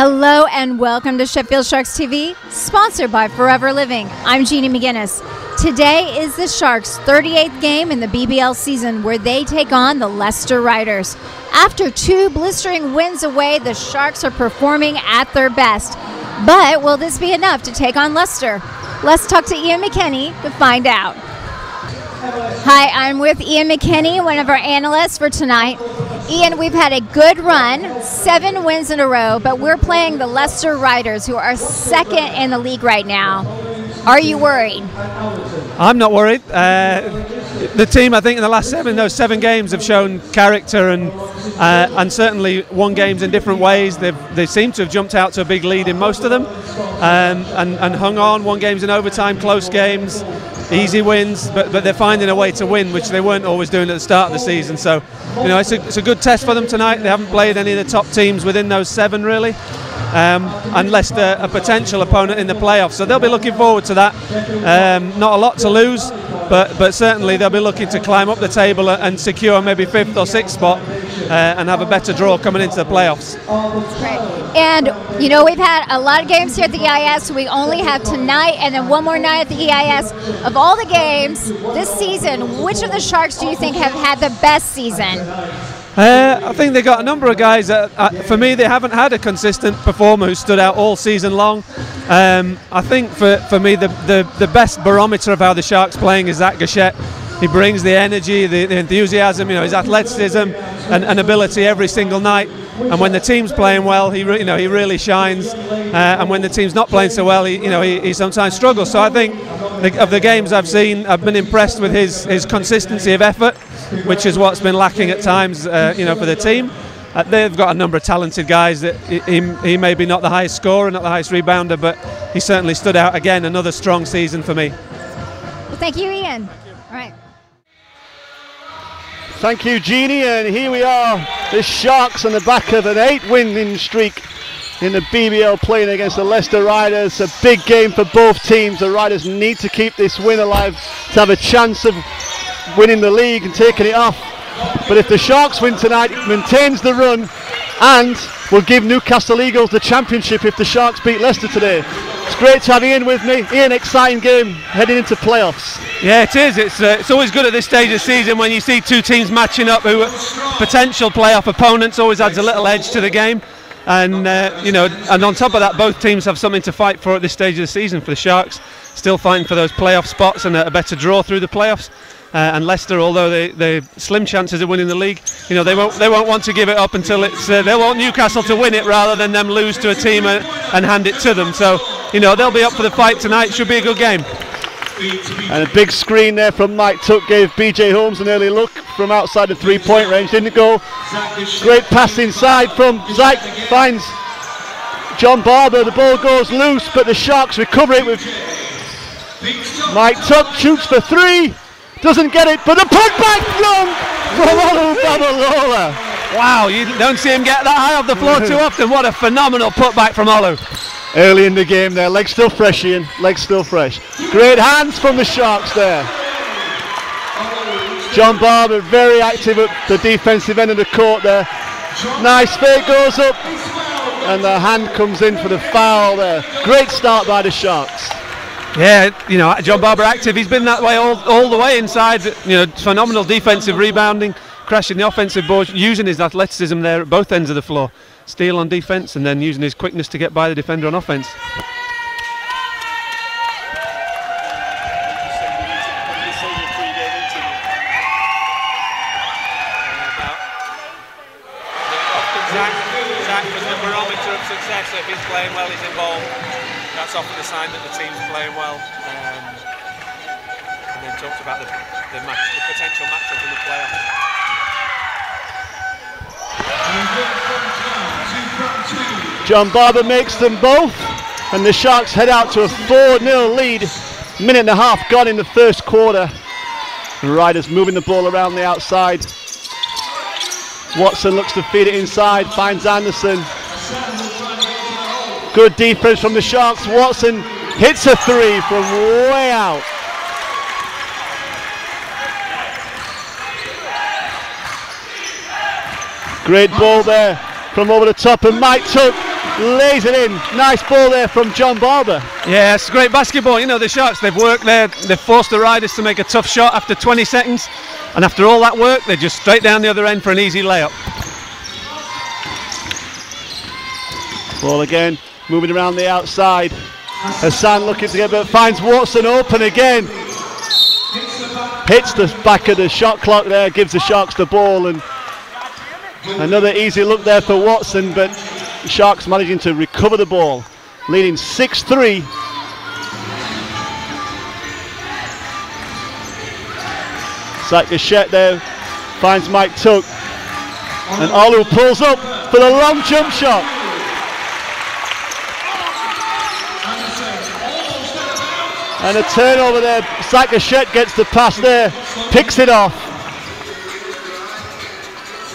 Hello and welcome to Sheffield Sharks TV, sponsored by Forever Living. I'm Jeannie McGinnis. Today is the Sharks' 38th game in the BBL season where they take on the Leicester Riders. After two blistering wins away, the Sharks are performing at their best. But will this be enough to take on Leicester? Let's talk to Ian McKenney to find out. Hi, I'm with Ian McKenney, one of our analysts for tonight. Ian, we've had a good run, 7 wins in a row, but we're playing the Leicester Riders, who are second in the league right now. Are you worried? I'm not worried. The team, I think, in the last 7 games have shown character and certainly won games in different ways. They seem to have jumped out to a big lead in most of them and hung on, won games in overtime, close games, easy wins, but they're finding a way to win, which they weren't always doing at the start of the season. So, you know, it's a good test for them tonight. They haven't played any of the top teams within those 7, really, unless they're a potential opponent in the playoffs. So they'll be looking forward to that. Not a lot to lose, but certainly they'll be looking to climb up the table and secure maybe 5th or 6th spot and have a better draw coming into the playoffs. Great. And, you know, we've had a lot of games here at the EIS, so we only have tonight and then one more night at the EIS. Of all the games this season, which of the Sharks do you think have had the best season? I think they got a number of guys that, for me, they haven't had a consistent performer who stood out all season long. I think for me, the best barometer of how the Sharks playing is Zach Gachette. He brings the energy, the enthusiasm, you know, his athleticism and ability every single night. And when the team's playing well, he really shines. And when the team's not playing so well, he sometimes struggles. So I think of the games I've seen, I've been impressed with his consistency of effort, which is what's been lacking at times, for the team. They've got a number of talented guys. That he may be not the highest scorer, not the highest rebounder, but he certainly stood out again. Another strong season for me. Well, thank you, Ian. All right. Thank you, Jeannie, and here we are, the Sharks on the back of an 8-winning streak in the BBL playing against the Leicester Riders. A big game for both teams. The Riders need to keep this win alive to have a chance of winning the league and taking it off. But if the Sharks win tonight, it maintains the run and will give Newcastle Eagles the championship if the Sharks beat Leicester today. It's great to have Ian with me. Ian, exciting game heading into playoffs. Yeah, it is. It's always good at this stage of the season when you see two teams matching up who are potential playoff opponents. Always adds a little edge to the game. And and on top of that, both teams have something to fight for at this stage of the season. For the Sharks, still fighting for those playoff spots and a better draw through the playoffs. And Leicester, although they slim chances of winning the league, they won't want to give it up until it's. They'll want Newcastle to win it rather than them lose to a team and hand it to them. So they'll be up for the fight tonight. Should be a good game. And a big screen there from Mike Tuck gave BJ Holmes an early look from outside the 3-point range. Didn't go. Great pass inside from Zach. Finds John Barber. The ball goes loose, but the Sharks recover it with Mike Tuck. Shoots for 3. Doesn't get it, but the putback from Olu Babalola. Wow, you don't see him get that high off the floor too often. What a phenomenal putback from Olu. Early in the game there, legs still fresh, Ian, legs still fresh. Great hands from the Sharks there. John Barber very active at the defensive end of the court there. Nice fake goes up, and the hand comes in for the foul there. Great start by the Sharks. Yeah, John Barber active. He's been that way all the way inside. Phenomenal defensive rebounding, crashing the offensive board, using his athleticism there at both ends of the floor. Steal on defense and then using his quickness to get by the defender on offense. Zach was the barometer of success. If he's playing well, he's involved. That's often a sign that the team's playing well. And then talked about the potential matchup in the playoffs. John Barber makes them both, and the Sharks head out to a 4-0 lead. Minute and a half gone in the first quarter. The Riders moving the ball around the outside. Watson looks to feed it inside, finds Anderson. Good defense from the Sharks. Watson hits a 3 from way out. Great ball there from over the top, and Mike Tuck lays it in. Nice ball there from John Barber. Yeah, it's great basketball. You know, the Sharks, they've worked there, they've forced the Riders to make a tough shot after 20 seconds, and after all that work, they're just straight down the other end for an easy layup. Ball again, moving around the outside. Hassan looking to get, but finds Watson open again. Hits the back of the shot clock there, gives the Sharks the ball, and another easy look there for Watson, but the Sharks managing to recover the ball, leading 6-3. Zach Gachette there finds Mike Tuck, and Olu pulls up for the long jump shot. And a turnover there. Zach Gachette gets the pass there, picks it off.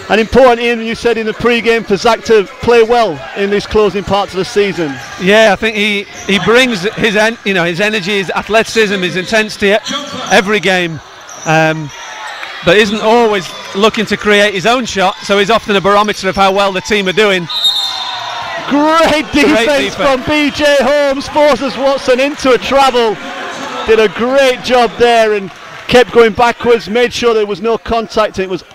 And important, Ian, you said in the pre-game for Zach to play well in these closing parts of the season. Yeah, I think he brings his energy, his athleticism, his intensity every game, but isn't always looking to create his own shot. So he's often a barometer of how well the team are doing. Great defense from BJ Holmes, forces Watson into a travel. Did a great job there and kept going backwards, made sure there was no contact, and it was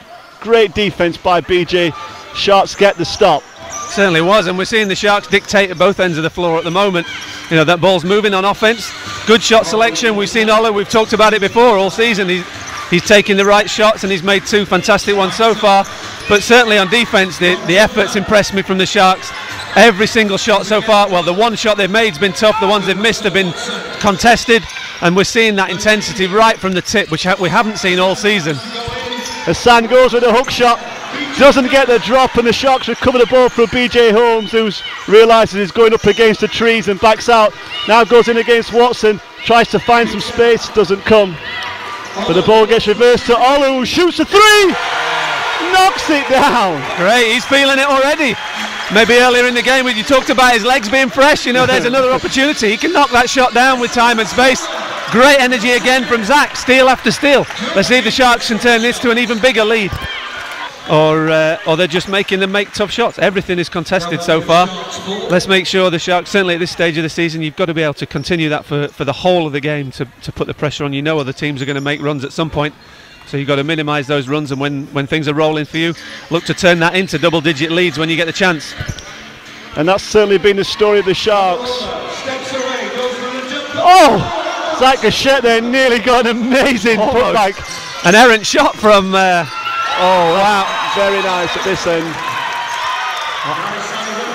great defense by BJ. Sharks get the stop. Certainly was, and we're seeing the Sharks dictate at both ends of the floor at the moment. You know, that ball's moving on offense. Good shot selection. We've seen Ola, we've talked about it before all season. He's taking the right shots and he's made 2 fantastic ones so far. But certainly on defense, the efforts impressed me from the Sharks. Every single shot so far, well, the one shot they've made's been tough, the ones they've missed have been contested, and we're seeing that intensity right from the tip, which we haven't seen all season. Hassan goes with a hook shot, doesn't get the drop, and the Sharks recover the ball from BJ Holmes, who realises he's going up against the trees and backs out. Now goes in against Watson, tries to find some space, doesn't come. But the ball gets reversed to Olu, who shoots a 3, knocks it down. Great, he's feeling it already. Maybe earlier in the game when you talked about his legs being fresh, you know, there's another opportunity. He can knock that shot down with time and space. Great energy again from Zach, steal after steal. Let's see if the Sharks can turn this to an even bigger lead. Or they're just making them make tough shots. Everything is contested so far. Let's make sure the Sharks, certainly at this stage of the season, you've got to be able to continue that for the whole of the game to put the pressure on. You know other teams are going to make runs at some point. So you've got to minimise those runs, and when things are rolling for you, look to turn that into double-digit leads when you get the chance. And that's certainly been the story of the Sharks. Oh! Zach Gachette there nearly got an amazing putback. An errant shot from... oh, wow. Very nice at this end.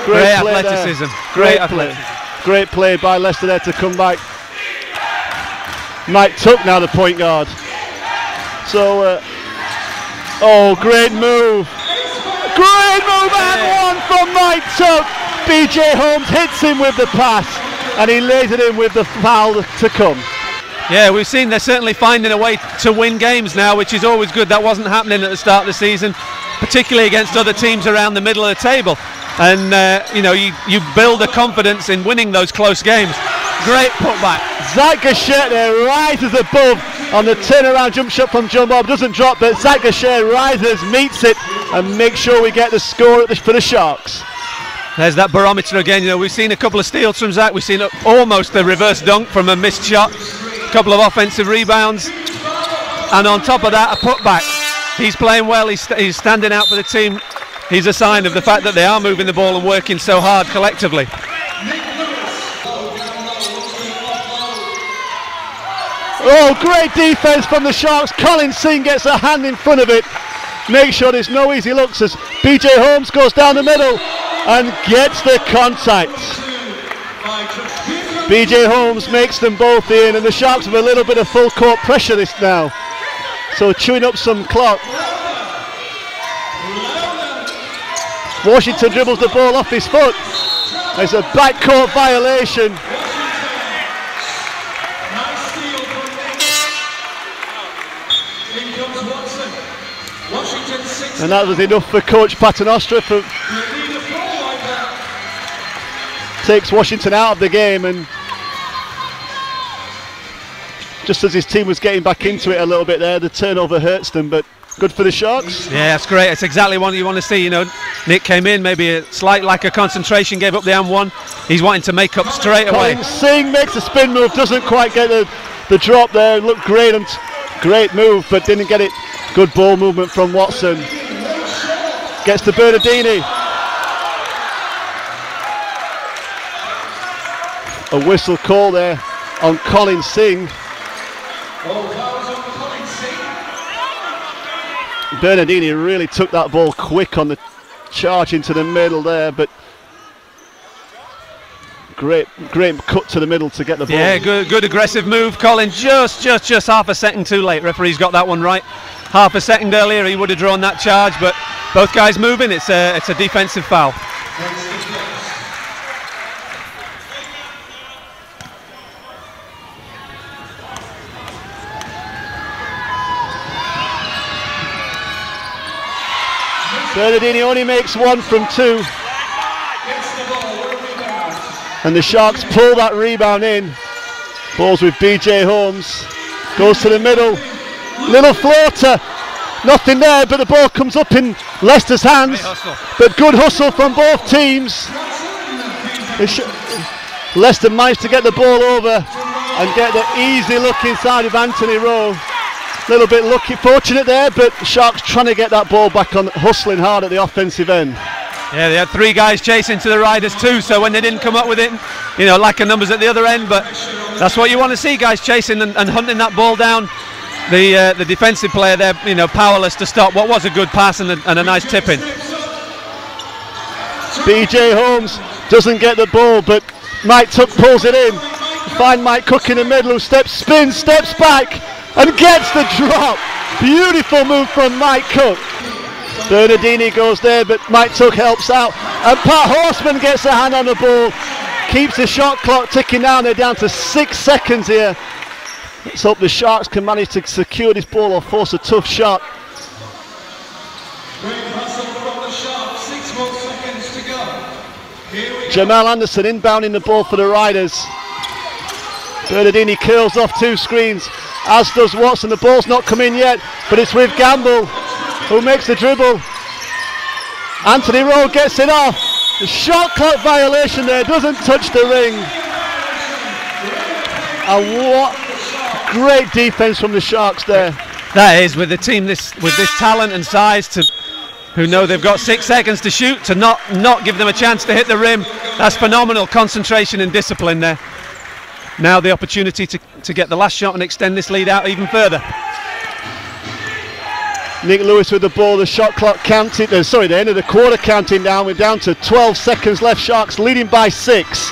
Great athleticism. Great athleticism. Great play by Leicester there to come back. Mike Tuck now the point guard. So, great move. Great move and one from Mike Tuck. BJ Holmes hits him with the pass and he lays it in with the foul to come. Yeah, we've seen they're certainly finding a way to win games now, which is always good. That wasn't happening at the start of the season, particularly against other teams around the middle of the table. And, you build a confidence in winning those close games. Great putback. Zach Gachette there rises above on the turnaround jump shot from John Bob. Doesn't drop, but Zach Gachette rises, meets it, and makes sure we get the score for the Sharks. There's that barometer again. You know, we've seen a couple of steals from Zach. We've seen almost a reverse dunk from a missed shot. A couple of offensive rebounds. And on top of that, a putback. He's playing well. He's standing out for the team. He's a sign of the fact that they are moving the ball and working so hard collectively. Oh, great defense from the Sharks. Colin Singh gets a hand in front of it. Make sure there's no easy looks as BJ Holmes goes down the middle and gets the contact. BJ Holmes makes them both in, and the Sharks have a little bit of full court pressure this now. So chewing up some clock. Washington dribbles the ball off his foot. There's a backcourt violation. And that was enough for Coach Paternostre. Takes Washington out of the game, and just as his team was getting back into it a little bit there, the turnover hurts them, but Good for the Sharks. Yeah, that's great. It's exactly what you want to see. You know, Nick came in, maybe a slight lack of concentration, gave up the M1. He's wanting to make up straight away. Colin Singh makes a spin move, doesn't quite get the drop there. Looked great and great move, but didn't get it. Good ball movement from Watson. Gets to Bernardini. A whistle call there on Colin Singh. Bernardini really took that ball quick on the charge into the middle there, but great cut to the middle to get the ball. Yeah, good aggressive move. Colin just half a second too late. Referee's got that one right. Half a second earlier he would have drawn that charge, but both guys moving. It's a defensive foul. Bernardini only makes 1 from 2. And the Sharks pull that rebound in. Ball's with BJ Holmes. Goes to the middle. Little floater. Nothing there, but the ball comes up in Leicester's hands. But good hustle from both teams. Leicester managed to get the ball over and get the easy look inside of Anthony Rowe. Little bit lucky, fortunate there, but the Sharks trying to get that ball back on, hustling hard at the offensive end. Yeah, they had 3 guys chasing to the Riders too, so when they didn't come up with it, you know, lack of numbers at the other end, but that's what you want to see, guys chasing and hunting that ball down. The defensive player there, you know, powerless to stop what was a good pass and a nice tip in. BJ Holmes doesn't get the ball, but Mike Tuck pulls it in. Find Mike Cook in the middle, who steps back and gets the drop. Beautiful move from Mike Cook. Bernardini goes there, but Mike Tuck helps out. And Pat Horseman gets a hand on the ball. Keeps the shot clock ticking down. They're down to 6 seconds here. Let's hope the Sharks can manage to secure this ball or force a tough shot. Jamal Anderson inbounding the ball for the Riders. Bernardini curls off 2 screens, as does Watson. The ball's not come in yet, but it's with Gamble, who makes the dribble. Anthony Rowe gets it off. The shot clock violation there, doesn't touch the ring. And what great defense from the Sharks there. That is, with a team with this talent and size, who know they've got 6 seconds to shoot, to not give them a chance to hit the rim. That's phenomenal concentration and discipline there. Now the opportunity to get the last shot and extend this lead out even further. Nick Lewis with the ball, the shot clock counting, the end of the quarter counting down. We're down to 12 seconds left. Sharks leading by 6.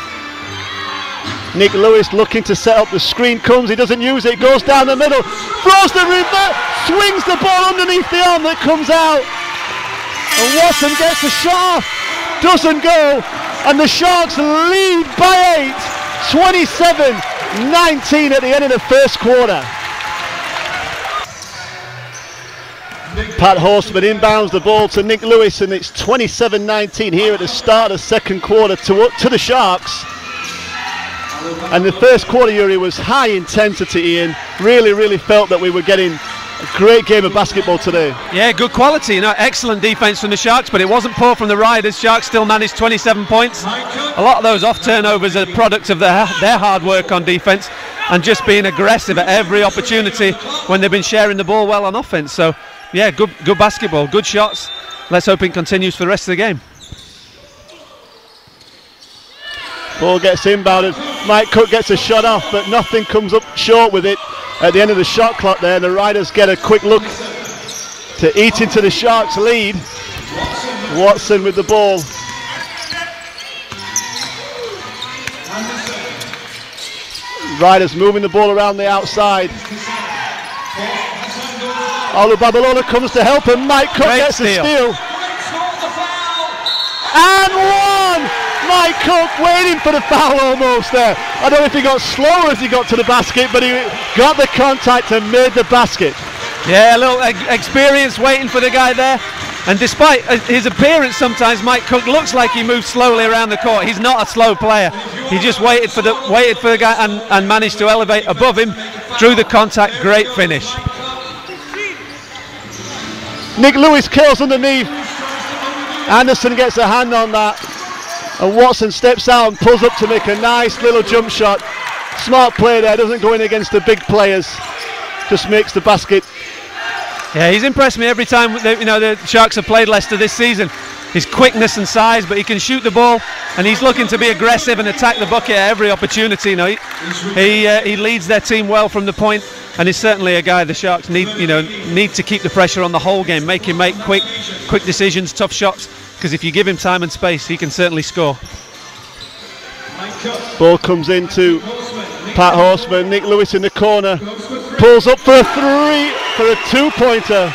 Nick Lewis looking to set up, the screen comes, he doesn't use it, goes down the middle, throws the revert, swings the ball underneath the arm that comes out. And Watson gets a shot off, doesn't go, and the Sharks lead by 8. 27-19 at the end of the first quarter. Pat Horseman inbounds the ball to Nick Lewis, and it's 27-19 here at the start of the second quarter to the Sharks. And the first quarter, Yuri, was high intensity, Ian. Really felt that we were getting a great game of basketball today. Yeah, good quality, you know, excellent defense from the Sharks, but it wasn't poor from the Riders. Sharks still managed 27 points. A lot of those off turnovers are products of their hard work on defense and just being aggressive at every opportunity when they've been sharing the ball well on offense. So yeah, good basketball, good shots. Let's hope it continues for the rest of the game. Ball gets inbounded. Mike Cook gets a shot off, but nothing comes up short with it at the end of the shot clock there. The Riders get a quick look to eat into the Sharks' lead. Watson with the ball. Riders moving the ball around the outside. Olu Babalola comes to help, and Mike Cook gets a steal. And one! Mike Cook waiting for the foul almost there. I don't know if he got slower as he got to the basket, but he got the contact and made the basket. Yeah, a little experience waiting for the guy there. And despite his appearance, sometimes Mike Cook looks like he moves slowly around the court. He's not a slow player. He just waited for the guy and managed to elevate above him, drew the contact. Great finish. Nick Lewis curls underneath. Anderson gets a hand on that. And Watson steps out and pulls up to make a nice little jump shot. Smart play there, doesn't go in against the big players. Just makes the basket. Yeah, he's impressed me every time the Sharks have played Leicester this season. His quickness and size, but he can shoot the ball, and he's looking to be aggressive and attack the bucket at every opportunity. He leads their team well from the point, and is certainly a guy the Sharks need to keep the pressure on the whole game, make him make quick decisions, tough shots, because if you give him time and space, he can certainly score. Ball comes into Pat Horseman. Nick Lewis in the corner, pulls up for a three, for a two-pointer.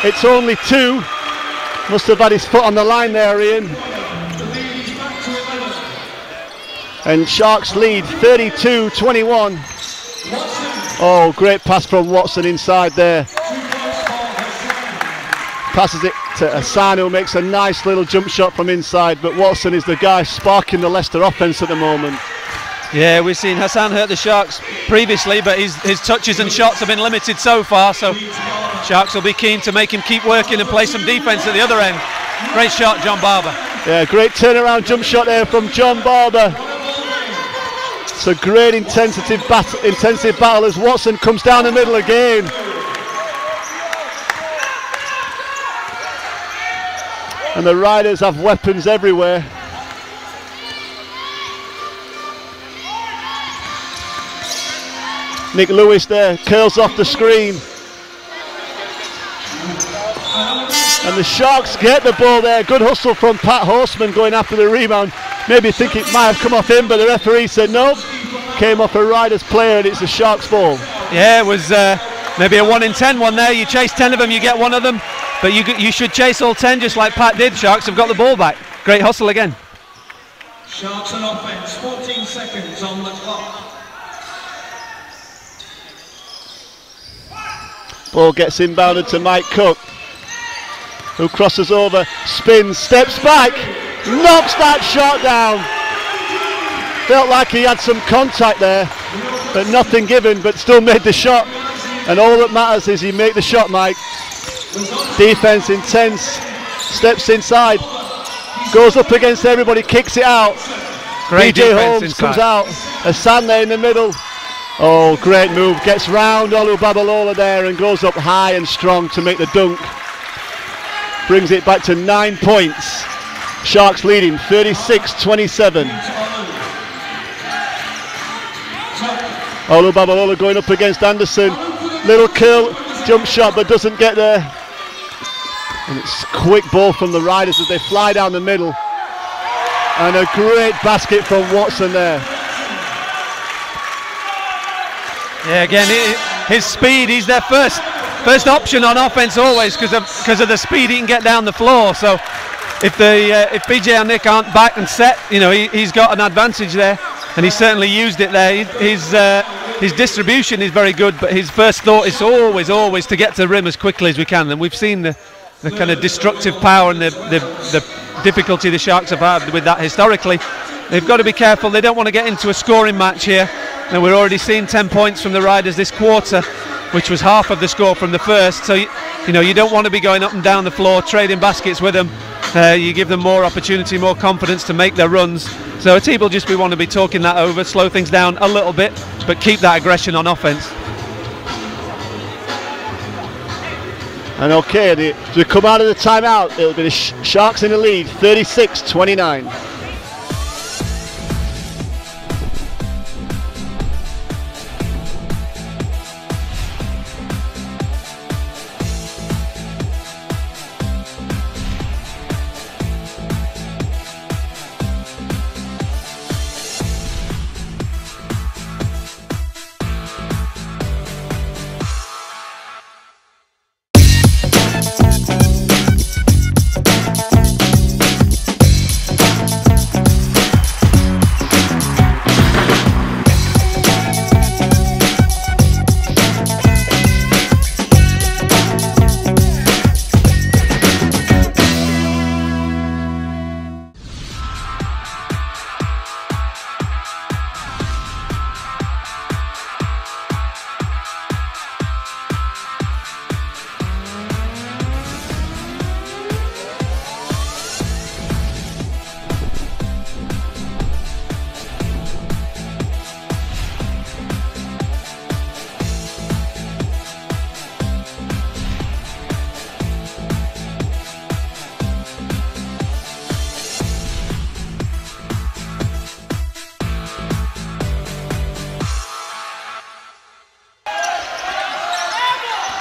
It's only two. Must have had his foot on the line there, Ian. And Sharks lead 32-21. Oh, great pass from Watson inside there. Passes it to Hassan, who makes a nice little jump shot from inside, but Watson is the guy sparking the Leicester offense at the moment. Yeah, we've seen Hassan hurt the Sharks previously, but his touches and shots have been limited so far, so Sharks will be keen to make him keep working and play some defence at the other end. Great shot, John Barber. Yeah, great turnaround jump shot there from John Barber. It's a great intensive battle as Watson comes down the middle again. And the Riders have weapons everywhere. Nick Lewis there, curls off the screen. And the Sharks get the ball there. Good hustle from Pat Horseman going after the rebound. Maybe think it might have come off him, but the referee said no. Came off a Riders player, and it's the Sharks' ball. Yeah, it was maybe a 1 in 10 one there. You chase 10 of them, you get one of them. But you should chase all 10 just like Pat did. Sharks have got the ball back. Great hustle again. Sharks on offense, 14 seconds on the clock. Ball gets inbounded to Mike Cook, who crosses over, spins, steps back, knocks that shot down. Felt like he had some contact there, but nothing given, but still made the shot. And all that matters is he made the shot, Mike. Defense intense, steps inside, goes up against everybody, kicks it out. Great DJ Holmes comes out, Hassan there in the middle. Oh, great move, gets round Olu Babalola there and goes up high and strong to make the dunk. Brings it back to 9 points. Sharks leading 36-27. Olu Babalola going up against Anderson. Little curl, jump shot, but doesn't get there. And it's a quick ball from the Riders as they fly down the middle. And a great basket from Watson there. Yeah, again, his speed, he's their first option on offense always because of the speed he can get down the floor. So if PJ and Nick aren't back and set, he's got an advantage there, and he certainly used it there. His distribution is very good, but his first thought is always to get to the rim as quickly as we can. And we've seen the kind of destructive power and the difficulty the Sharks have had with that historically. They've got to be careful. They don't want to get into a scoring match here. And we're already seeing 10 points from the Riders this quarter, which was half of the score from the first. So you don't want to be going up and down the floor trading baskets with them. You give them more opportunity, more confidence to make their runs. So a team will just want to be talking that over, slow things down a little bit, but keep that aggression on offense. And okay, to come out of the timeout, it'll be the Sharks in the lead, 36-29.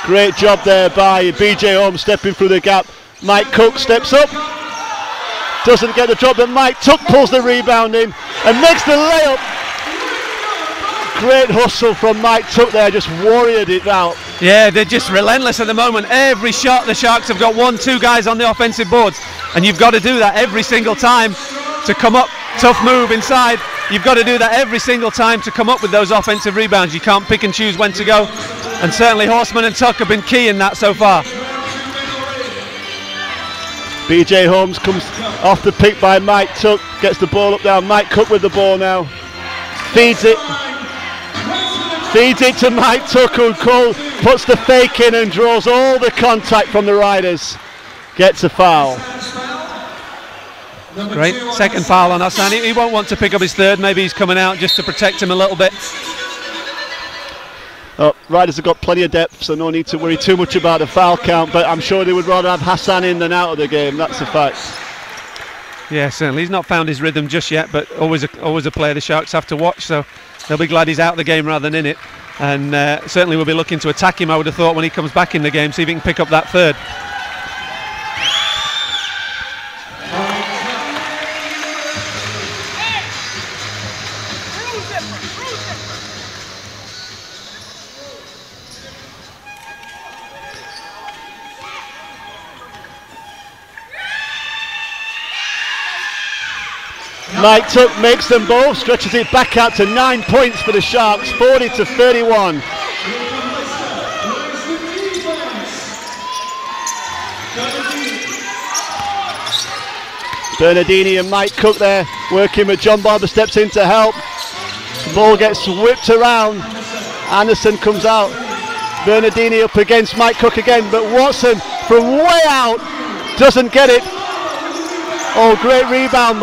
Great job there by BJ Holmes stepping through the gap. Mike Cook steps up. Doesn't get the drop, but Mike Cook pulls the rebound in and makes the layup. Great hustle from Mike Cook there, just warriored it out. Yeah, they're just relentless at the moment. Every shot, the Sharks have got 1-2 guys on the offensive boards, and you've got to do that every single time to come up. Tough move inside. You've got to do that every single time to come up with those offensive rebounds. You can't pick and choose when to go, and certainly Horseman and Tuck have been key in that so far. BJ Holmes comes off the pick by Mike Tuck, gets the ball up there. Mike Cook with the ball now. Feeds it to Mike Tuck, who puts the fake in and draws all the contact from the Riders. Gets a foul. Great, second foul on Hassan. He won't want to pick up his third. Maybe he's coming out just to protect him a little bit. Riders have got plenty of depth, so no need to worry too much about the foul count, but I'm sure they would rather have Hassan in than out of the game. That's a fact. Yeah, certainly. He's not found his rhythm just yet, but always a player the Sharks have to watch, so they'll be glad he's out of the game rather than in it. And certainly we'll be looking to attack him, I would have thought, when he comes back in the game, see if he can pick up that third. Mike Tuck makes them both, stretches it back out to 9 points for the Sharks, 40-31. Bernardini and Mike Cook there working with John Barber, steps in to help. The ball gets whipped around. Anderson comes out. Bernardini up against Mike Cook again, but Watson from way out doesn't get it. Oh, great rebound,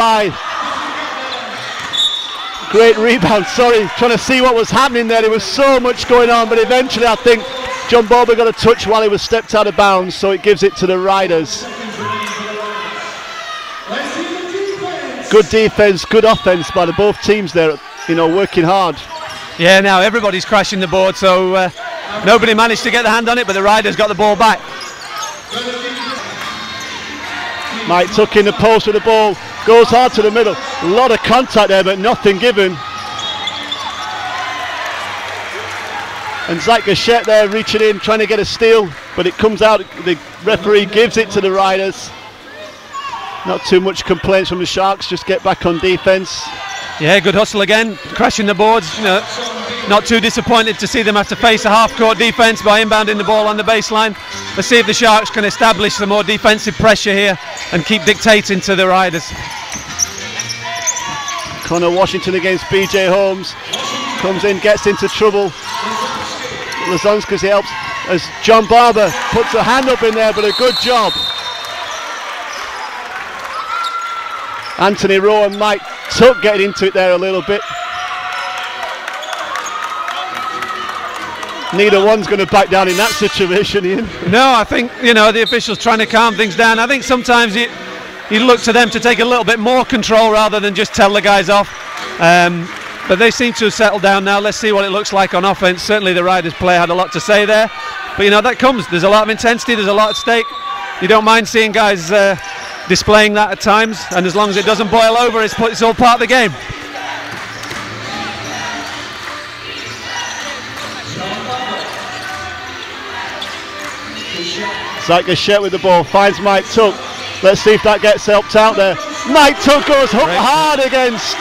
sorry, trying to see what was happening there. There was so much going on, but eventually I think John Barber got a touch while he was stepped out of bounds, so it gives it to the Riders. Good defense, good offense by both teams there, working hard. Yeah, now everybody's crashing the board, so nobody managed to get the hand on it, but the Riders got the ball back. Mike Tuck in the post with the ball, goes hard to the middle. A lot of contact there, but nothing given. And Zach Gachette there reaching in, trying to get a steal, but it comes out. The referee gives it to the Riders. Not too much complaints from the Sharks, just get back on defense. Yeah, good hustle again, crashing the boards. Not too disappointed to see them have to face a half-court defence by inbounding the ball on the baseline. Let's see if the Sharks can establish some more defensive pressure here and keep dictating to the Riders. Connor Washington against BJ Holmes. Comes in, gets into trouble. Lazonskas helps as John Barber puts a hand up in there, but a good job. Anthony Rowe and Mike Tuck getting into it there a little bit. Neither one's going to back down in that situation, Ian. No, I think, the officials trying to calm things down. I think sometimes you look to them to take a little bit more control rather than just tell the guys off. But they seem to have settled down now. Let's see what it looks like on offense. Certainly the Riders player had a lot to say there. But, that comes. There's a lot of intensity. There's a lot at stake. You don't mind seeing guys displaying that at times. And as long as it doesn't boil over, it's all part of the game. Zach Gachette with the ball, finds Mike Tuck. Let's see if that gets helped out there. Mike Tuck goes up hard against.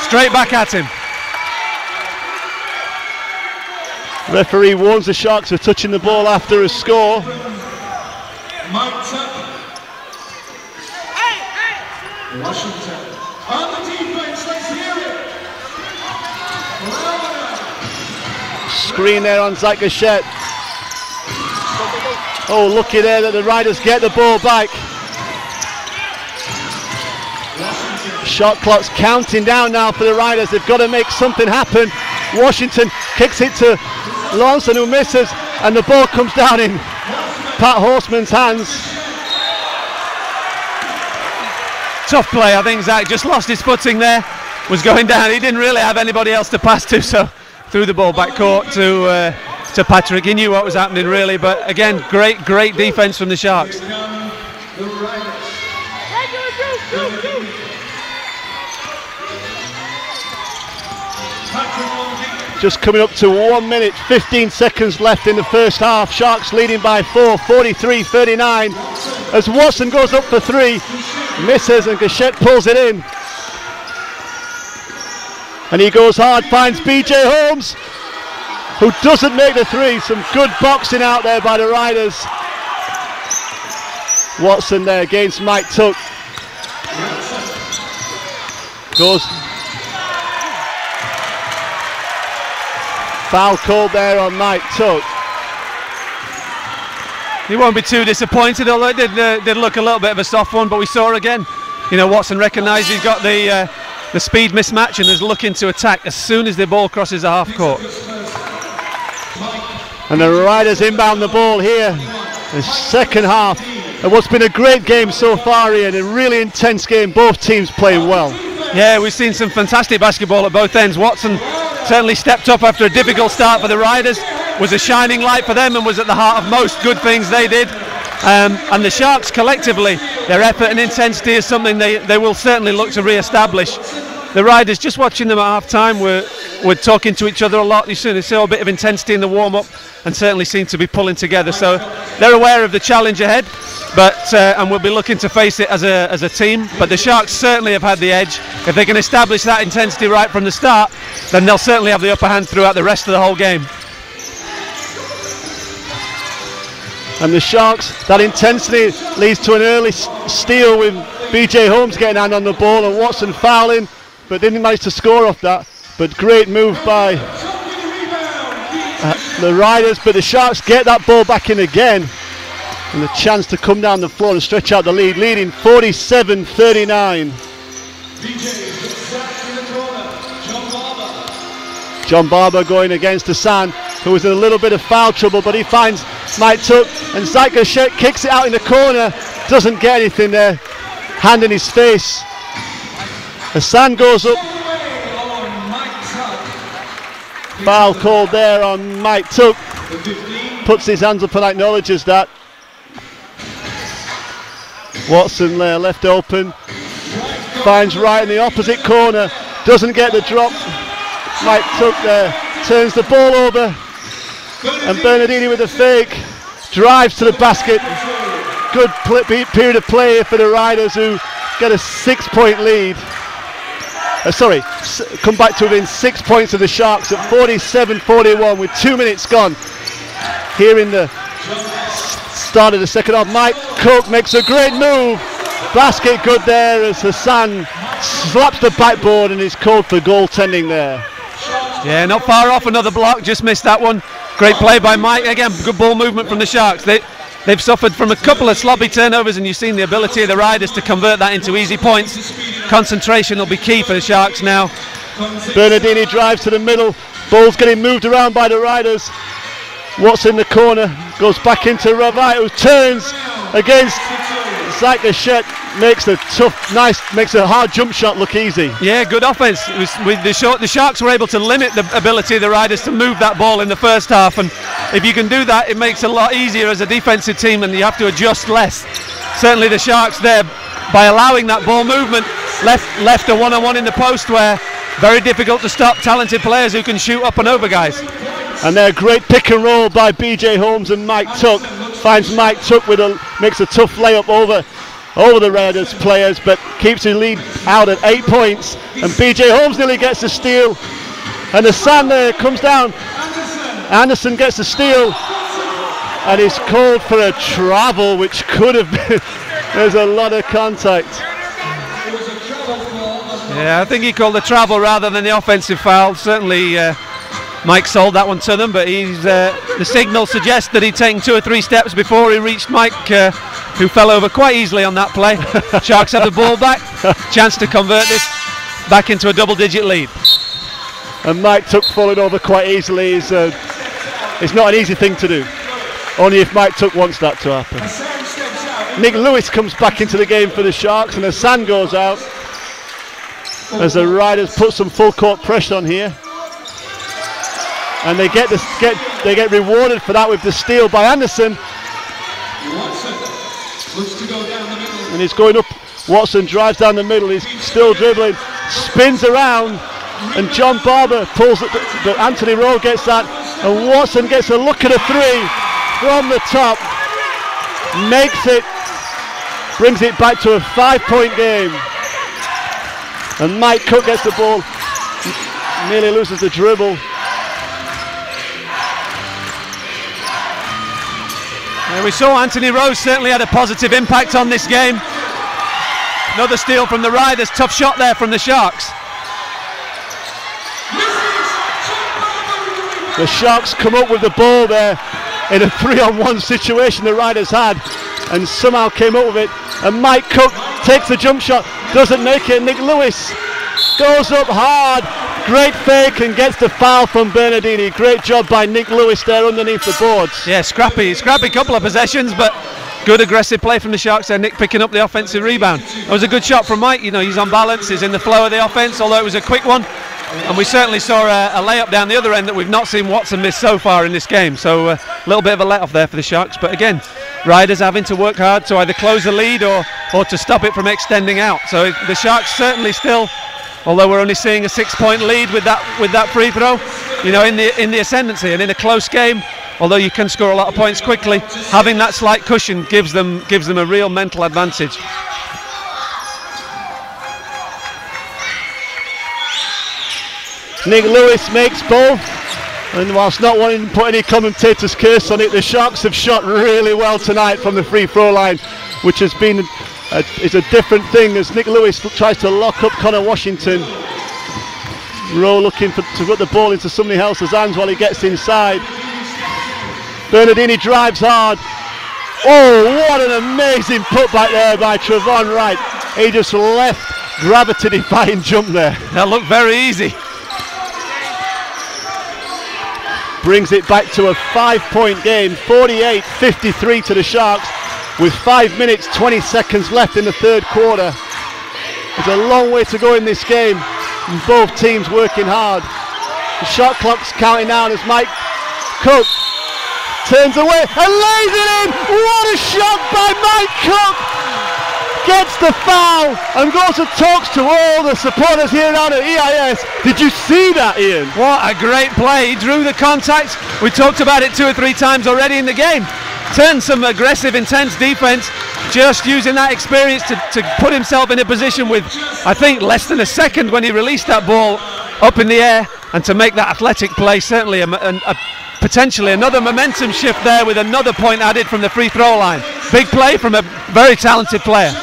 Straight back at him. Referee warns the Sharks of touching the ball after a score. Mike Tuck. Washington. On the defense, let's hear it. Screen there on Zach Gachette. Oh, lucky there that the Riders get the ball back. Shot clock's counting down now for the Riders. They've got to make something happen. Washington kicks it to Lawson, who misses, and the ball comes down in Pat Horseman's hands. Tough play, I think Zach just lost his footing there, was going down. He didn't really have anybody else to pass to, so threw the ball back court to to Patrick. He knew what was happening really, but again, great defence from the Sharks. Just coming up to 1 minute, 15 seconds left in the first half. Sharks leading by 4, 43-39. As Watson goes up for 3, misses, and Gachette pulls it in. And he goes hard, finds BJ Holmes, who doesn't make the 3. Some good boxing out there by the Riders. Watson there against Mike Tuck. Goes. Foul called there on Mike Tuck. He won't be too disappointed, although it did look a little bit of a soft one, but we saw again, you know, Watson recognised he's got the speed mismatch and is looking to attack as soon as the ball crosses the half court. And the Riders inbound the ball here. The second half of what's been a great game so far, Ian, a really intense game, both teams playing well. Yeah, we've seen some fantastic basketball at both ends. Watson certainly stepped up after a difficult start for the Riders, was a shining light for them and was at the heart of most good things they did. And the Sharks collectively, their effort and intensity is something they will certainly look to re-establish. The Riders, just watching them at half-time, were talking to each other a lot. You saw a bit of intensity in the warm-up and certainly seem to be pulling together. So they're aware of the challenge ahead, but and we'll be looking to face it as a team. But the Sharks certainly have had the edge. If they can establish that intensity right from the start, then they'll certainly have the upper hand throughout the rest of the whole game. And the Sharks, that intensity leads to an early steal with BJ Holmes getting hand on the ball and Watson fouling, but didn't manage to score off that. But great move by the Riders, but the Sharks get that ball back in again. And the chance to come down the floor and stretch out the lead, leading 47-39. John Barber going against Hassan, who was in a little bit of foul trouble, but he finds Mike Tuck, and Zach Gachette kicks it out in the corner, doesn't get anything there, hand in his face. Hassan goes up, foul called there on Mike Tuck, puts his hands up and acknowledges that. Watson there left open, finds right in the opposite corner, doesn't get the drop. Mike Tuck there turns the ball over, and Bernardini with a fake drives to the basket. Good period of play for the Riders, who get a 6-point lead. Come back to within 6 points of the Sharks at 47-41 with 2 minutes gone here in the start of the second half. Mike Cook makes a great move, basket good there as Hassan slaps the backboard and is called for goaltending there. Yeah, not far off, another block, just missed that one. Great play by Mike, again good ball movement from the Sharks. They've suffered from a couple of sloppy turnovers, and you've seen the ability of the Riders to convert that into easy points. Concentration will be key for the Sharks now. Bernardini drives to the middle, ball's getting moved around by the Riders. What's in the corner, goes back into Ravai, who turns against Zach Gachette, makes a hard jump shot look easy. Yeah, good offense. The Sharks were able to limit the ability of the Riders to move that ball in the first half, and if you can do that, it makes it a lot easier as a defensive team, and you have to adjust less. Certainly the Sharks there, by allowing that ball movement, left a one-on-one in the post where very difficult to stop talented players who can shoot up and over guys. And there, great pick and roll by BJ Holmes and Mike Tuck. Finds Mike Tuck makes a tough layup over the Raiders players, but keeps his lead out at 8 points. And BJ Holmes nearly gets a steal, and Hassan there comes down. Anderson gets the steal, and he's called for a travel, which could have been. There's a lot of contact. Yeah, I think he called the travel rather than the offensive foul. Certainly Mike sold that one to them, but the signal suggests that he'd taken 2 or 3 steps before he reached Mike, who fell over quite easily on that play. Sharks have the ball back, chance to convert this back into a double-digit lead. And Mike Tuck falling over quite easily is it's not an easy thing to do, only if Mike Tuck wants that to happen. Nick Lewis comes back into the game for the Sharks, and Hassan goes out as the Riders put some full court pressure on here. And they get they get rewarded for that with the steal by Anderson. Watson looks to go down the middle. And he's going up. Watson drives down the middle. He's still dribbling, spins around, and John Barber pulls it. But Anthony Rowe gets that, and Watson gets a look at a three from the top. Makes it, brings it back to a 5-point game. And Mike Cook gets the ball, nearly loses the dribble. And we saw Anthony Rowe certainly had a positive impact on this game. Another steal from the Riders, tough shot there from the Sharks. The Sharks come up with the ball there in a 3-on-1 situation the Riders had, and somehow came up with it. And Mike Cook takes the jump shot, doesn't make it. Nick Lewis goes up hard, great fake, and gets the foul from Bernardini. Great job by Nick Lewis there underneath the boards. Yeah, scrappy couple of possessions, but good aggressive play from the Sharks there. Nick picking up the offensive rebound. It was a good shot from Mike. You know, he's on balance, he's in the flow of the offense, although it was a quick one. And we certainly saw a layup down the other end that we've not seen Watson miss so far in this game. So a little bit of a let off there for the Sharks. But again, Riders having to work hard to either close the lead or to stop it from extending out. So the Sharks certainly still, although we're only seeing a 6-point lead with that free throw, you know, in the ascendancy and in a close game, although you can score a lot of points quickly, having that slight cushion gives them a real mental advantage. Nick Lewis makes both, and whilst not wanting to put any commentator's curse on it, the Sharks have shot really well tonight from the free throw line, which has been is a different thing as Nick Lewis tries to lock up Connor Washington. Rowe looking to put the ball into somebody else's hands while he gets inside. Bernardini drives hard. Oh, what an amazing putback there by Trevon Wright. He just left gravity-defying jump there. That looked very easy. Brings it back to a 5-point game, 48-53 to the Sharks, with 5 minutes 20 seconds left in the third quarter. There's a long way to go in this game, and both teams working hard. The shot clock's counting down as Mike Cook turns away and lays it in. What a shot by Mike Cook! Gets the foul and goes and talks to all the supporters here down at EIS. Did you see that, Ian? What a great play. He drew the contact. We talked about it 2 or 3 times already in the game. Turned some aggressive, intense defense, just using that experience to put himself in a position with, I think, less than a second when he released that ball up in the air, and to make that athletic play. Certainly potentially another momentum shift there with another point added from the free throw line. Big play from a very talented player.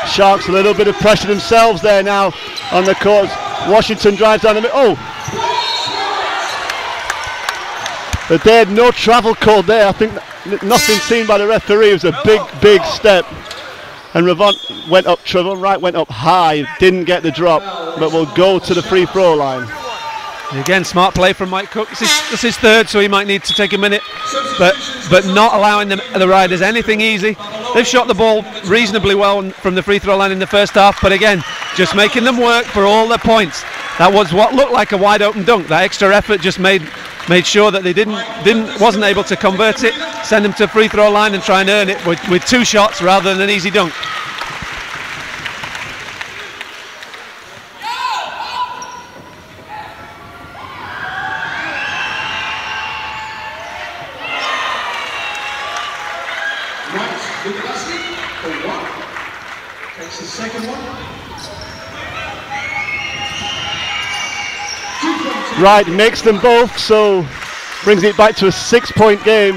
Sharks a little bit of pressure themselves there now on the court. Washington drives down the middle. Oh! But they had no travel called there. I think nothing seen by the referee. It was a big step. And Trevon Wright went up high, didn't get the drop, but will go to the free throw line. Again, smart play from Mike Cook. This is his third, so he might need to take a minute, but not allowing the Riders anything easy. They've shot the ball reasonably well from the free throw line in the first half, but again, just making them work for all their points. That was what looked like a wide open dunk. That extra effort just made sure that they wasn't able to convert it, send them to free throw line and try and earn it with 2 shots rather than an easy dunk. Takes the second one. Wright makes them both, so brings it back to a 6-point game.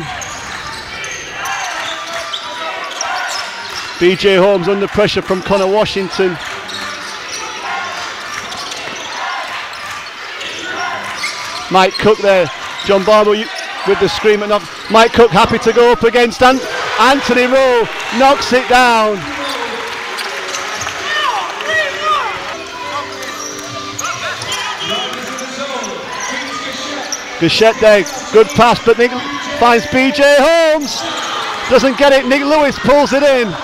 BJ Holmes under pressure from Connor Washington. Mike Cook there. John Barber with the screen, but not Mike Cook happy to go up against Anthony Rowe, knocks it down. Gachette there, good pass, but Nick finds BJ Holmes, doesn't get it. Nick Lewis pulls it in,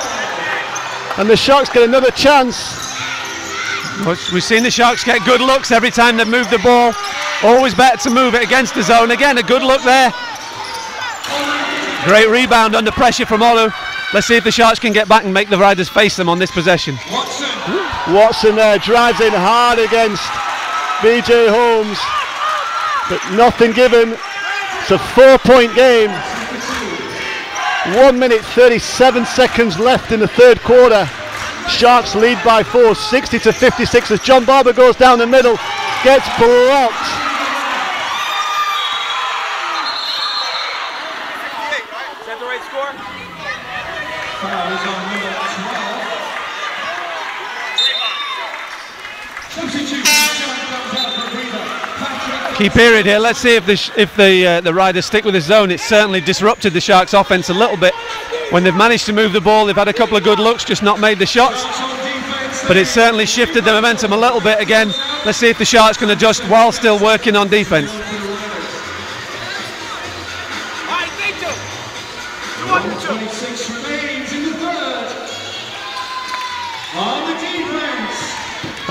and the Sharks get another chance. We've seen the Sharks get good looks every time they've moved the ball. Always better to move it against the zone. Again, a good look there. Great rebound under pressure from Olu. Let's see if the Sharks can get back and make the Riders face them on this possession. Watson there drives in hard against BJ Holmes, but nothing given. It's a 4-point game. 1 minute 37 seconds left in the third quarter. Sharks lead by 4, 60-56 as John Barber goes down the middle, gets blocked. Is that the right score? Foul is on number 12. Key period here. Let's see if the Riders stick with the zone. It's certainly disrupted the Sharks' offense a little bit. When they've managed to move the ball, they've had a couple of good looks, just not made the shots. But it's certainly shifted the momentum a little bit again. Let's see if the Sharks can adjust while still working on defense. 1:26 remains in the third. On the defense.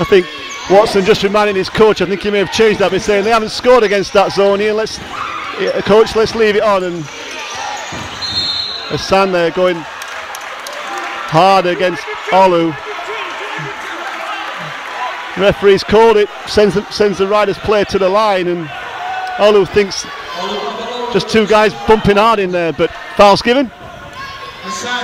I think Watson just reminding his coach, I think he may have changed that by saying they haven't scored against that zone here. Coach, let's leave it on. And Hassan there going hard against Olu. Referee's called it, sends the Riders player to the line, and Olu thinks just two guys bumping hard in there, but foul's given.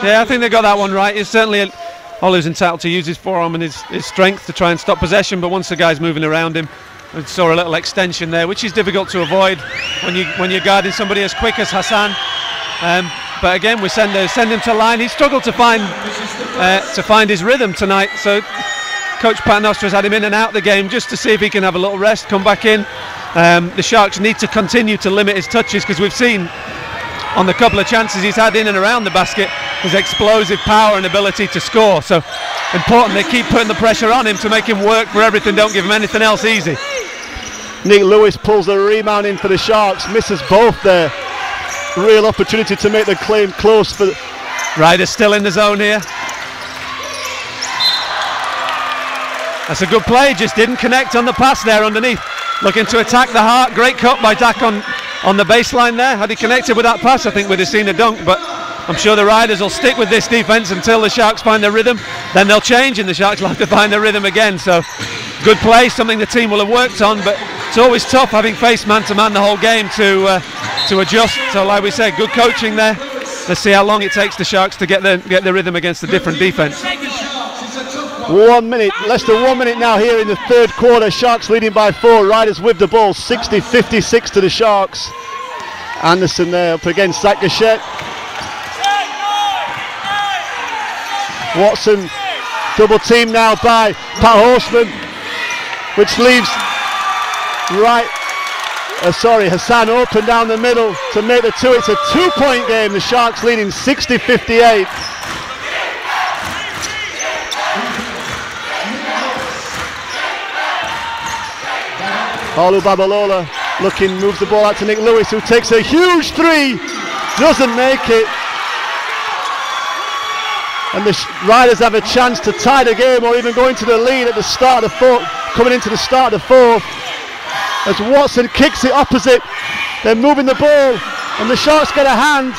Yeah, I think they got that one right. It's certainly Olu's entitled to use his forearm and his strength to try and stop possession, but once the guy's moving around him, we saw a little extension there, which is difficult to avoid when you're guarding somebody as quick as Hassan. But again, we send him to line. He struggled to find his rhythm tonight, so Coach Paternoster's had him in and out of the game just to see if he can have a little rest, come back in. The Sharks need to continue to limit his touches, because we've seen on the couple of chances he's had in and around the basket his explosive power and ability to score. So important they keep putting the pressure on him to make him work for everything, don't give him anything else easy. Nick Lewis pulls the rebound in for the Sharks, misses both there. Real opportunity to make the claim close for Riders still in the zone here. That's a good play, just didn't connect on the pass there underneath. Looking to attack the heart. Great cut by Dak on the baseline there. Had he connected with that pass, I think we'd have seen a dunk, but I'm sure the Riders will stick with this defense until the Sharks find their rhythm. Then they'll change and the Sharks will have to find their rhythm again. So good play, something the team will have worked on, but it's always tough having faced man-to-man the whole game to adjust. So like we said, good coaching there. Let's see how long it takes the Sharks to get the rhythm against a different defense. 1 minute, less than 1 minute now here in the third quarter. Sharks leading by 4, Riders with the ball, 60-56 to the Sharks. Anderson there up against Zach Gachette. Watson double team now by Pat Horseman, which leaves Hassan open down the middle to make the two. It's a 2-point game, the Sharks leading 60-58. Olu Babalola moves the ball out to Nick Lewis, who takes a huge three, doesn't make it. And the Riders have a chance to tie the game or even go into the lead at the start of the fourth, coming into the start of the fourth. As Watson kicks it opposite, they're moving the ball, and the Sharks get a hand.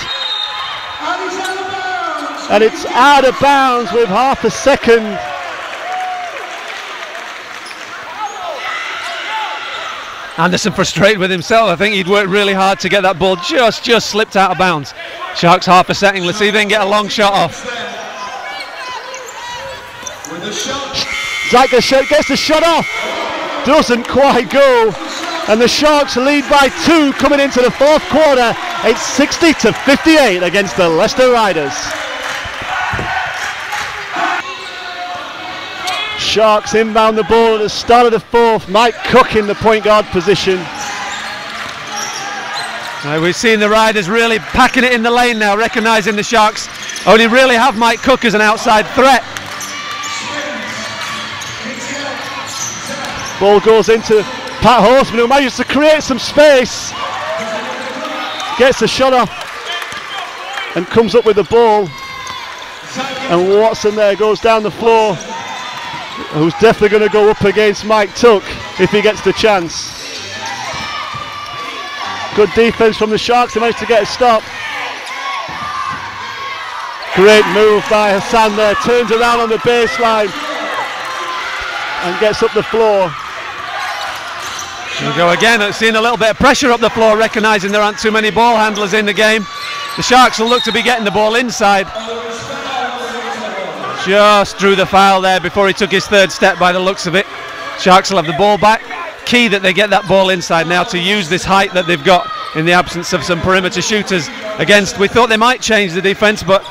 And it's out of bounds with half a second. Anderson frustrated with himself. I think he'd worked really hard to get that ball just slipped out of bounds. Sharks half a second. Let's see if they can get a long shot off. Zach Gachette gets the shot off. Doesn't quite go. And the Sharks lead by 2 coming into the fourth quarter. It's 60-58 against the Leicester Riders. Sharks inbound the ball at the start of the fourth. Mike Cook in the point guard position. We've seen the Riders really packing it in the lane now, recognising the Sharks only really have Mike Cook as an outside threat. Ball goes into Pat Horseman, who manages to create some space. Gets the shot off and comes up with the ball. And Watson there goes down the floor. who's definitely going to go up against Mike Tuck if he gets the chance. Good defense from the Sharks. They managed to get a stop. Great move by Hassan there. Turns around on the baseline and gets up the floor. We'll go again, seeing a little bit of pressure up the floor, recognising there aren't too many ball handlers in the game. The Sharks will look to be getting the ball inside. Just drew the foul there before he took his third step by the looks of it. Sharks will have the ball back. Key that they get that ball inside now to use this height that they've got in the absence of some perimeter shooters against. We thought they might change the defence, but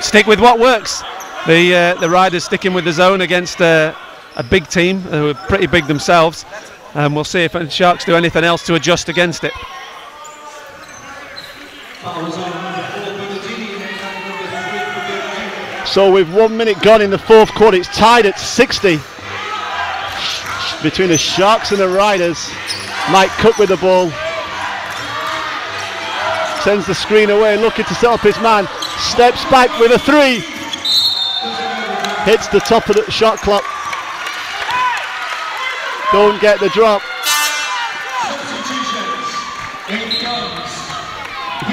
stick with what works. The Riders sticking with the zone against a big team who are pretty big themselves. And we'll see if the Sharks do anything else to adjust against it. So with 1 minute gone in the fourth quarter, it's tied at 60 between the Sharks and the Riders. Mike Cook with the ball. Sends the screen away, looking to set up his man. Steps back with a three. Hits the top of the shot clock. Don't get the drop.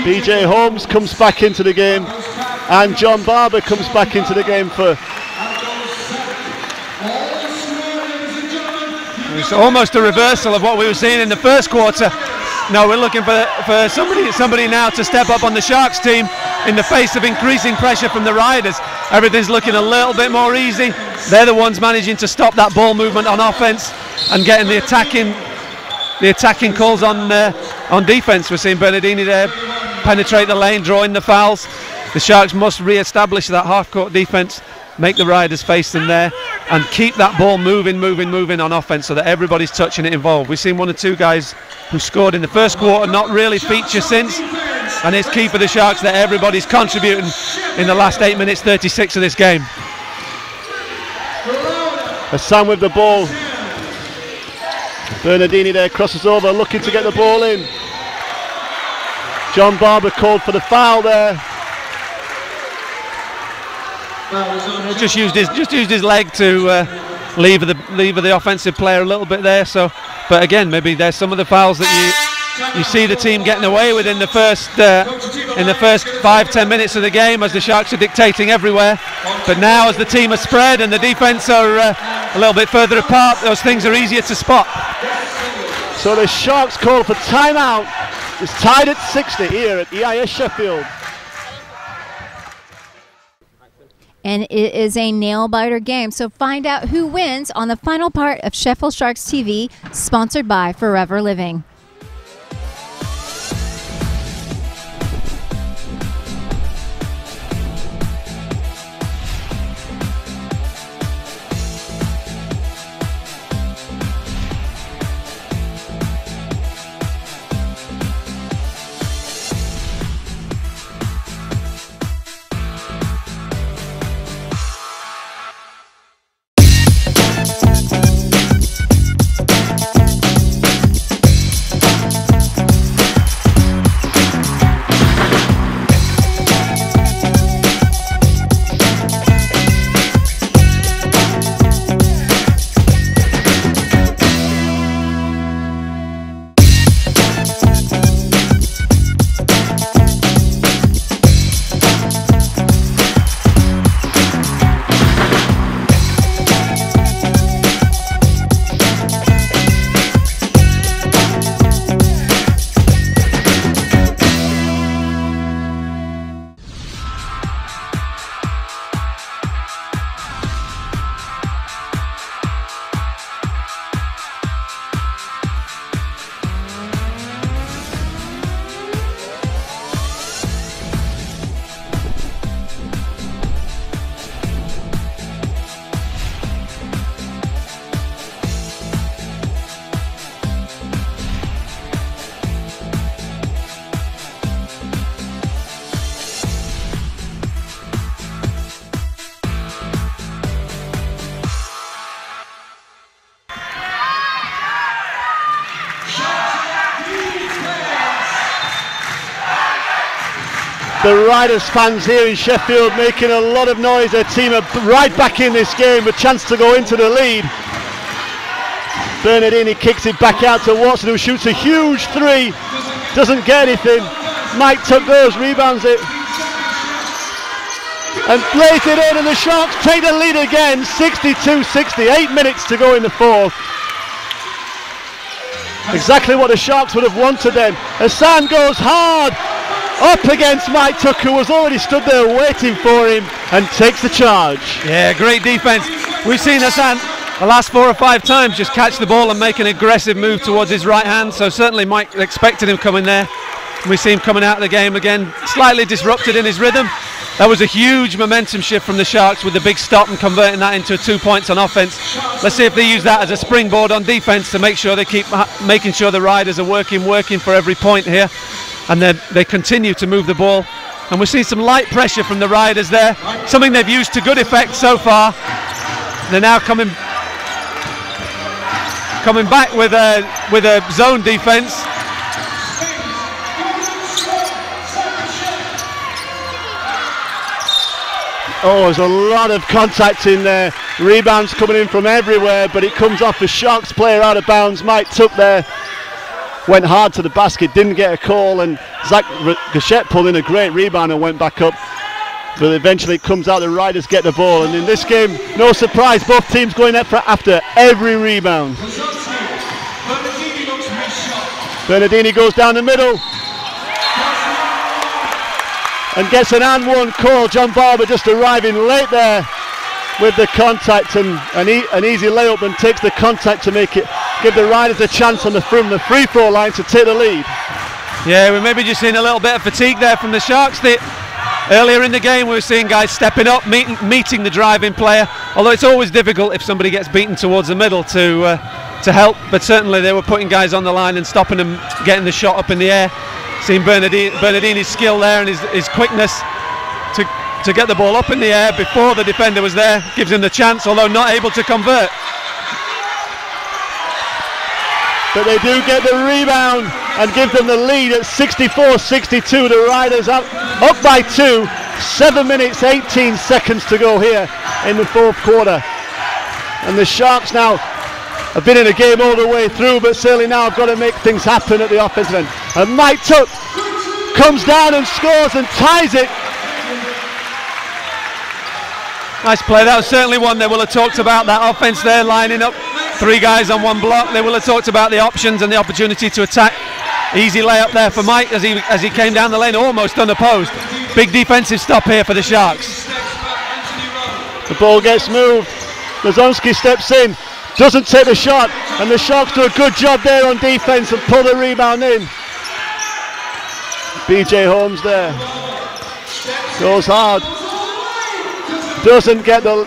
BJ Holmes comes back into the game, and John Barber comes back into the game for. It's almost a reversal of what we were seeing in the first quarter. No, we're looking for somebody now to step up on the Sharks team in the face of increasing pressure from the Riders. Everything's looking a little bit more easy. They're the ones managing to stop that ball movement on offense and getting the attacking calls on defense. We're seeing Bernardini there penetrate the lane, drawing the fouls. The Sharks must re-establish that half-court defense, make the Riders face them there, and keep that ball moving on offense so that everybody's touching it involved. We've seen one or two guys who scored in the first quarter not really feature since, and it's key for the Sharks that everybody's contributing in the last 8 minutes 36 of this game. Hassan with the ball. Bernardini there crosses over, looking to get the ball in. John Barber called for the foul there. Just used his leg to lever the offensive player a little bit there. So, but again, maybe there's some of the fouls that you see the team getting away with in the first 5-10 minutes of the game as the Sharks are dictating everywhere. But now, as the team are spread and the defense are a little bit further apart, those things are easier to spot. So the Sharks call for timeout. It's tied at 60 here at EIS Sheffield. And it is a nail-biter game, so find out who wins on the final part of Sheffield Sharks TV, sponsored by Forever Living. The Riders fans here in Sheffield making a lot of noise. Their team are right back in this game, a chance to go into the lead. Bernardini kicks it back out to Watson, who shoots a huge three. Doesn't get anything. Mike Tuck goes, rebounds it. And plays it in, and the Sharks take the lead again, 62-60. 8 minutes to go in the fourth. Exactly what the Sharks would have wanted then. Hassan goes hard up against Mike Tuck, who was already stood there waiting for him, and takes the charge. Yeah, great defense. We've seen Hassan the last 4 or 5 times just catch the ball and make an aggressive move towards his right hand, so certainly Mike expected him coming there. We see him coming out of the game again, slightly disrupted in his rhythm. That was a huge momentum shift from the Sharks with the big stop and converting that into 2 points on offense. Let's see if they use that as a springboard on defense to make sure they keep making sure the Riders are working for every point here, and then they continue to move the ball. And we're seeing some light pressure from the Riders there, something they've used to good effect so far. They're now coming back with a zone defense. Oh, there's a lot of contact in there. Rebounds coming in from everywhere, but it comes off the Sharks player out of bounds. Mike Tuck there went hard to the basket, didn't get a call, and Zach Gachette pulled in a great rebound and went back up. But eventually it comes out, the Riders get the ball, and in this game, no surprise, both teams going after every rebound. Bernardini goes down the middle and gets an and one call. John Barber just arriving late there with the contact, and an easy layup, and takes the contact to give the Riders a chance from the free throw line to take the lead. Yeah, we maybe just seen a little bit of fatigue there from the Sharks. Earlier in the game we were seeing guys stepping up, meeting the driving player, although it's always difficult if somebody gets beaten towards the middle to help, but certainly they were putting guys on the line and stopping them getting the shot up in the air. Seeing Bernardini's skill there and his quickness to get the ball up in the air before the defender was there gives him the chance, although not able to convert. But they do get the rebound and give them the lead at 64-62. The Riders up by 2. 7 minutes 18 seconds to go here in the fourth quarter. And the Sharks now have been in a game all the way through, but certainly now have got to make things happen at the offensive end. And Mike Tuck comes down and scores and ties it. Nice play. That was certainly one they will have talked about, that offense there, lining up 3 guys on 1 block. They will have talked about the options and the opportunity to attack. Easy layup there for Mike as he came down the lane almost unopposed. Big defensive stop here for the Sharks. The ball gets moved. Lazonski steps in, doesn't take the shot, and the Sharks do a good job there on defense and pull the rebound in. BJ Holmes there goes hard, doesn't get the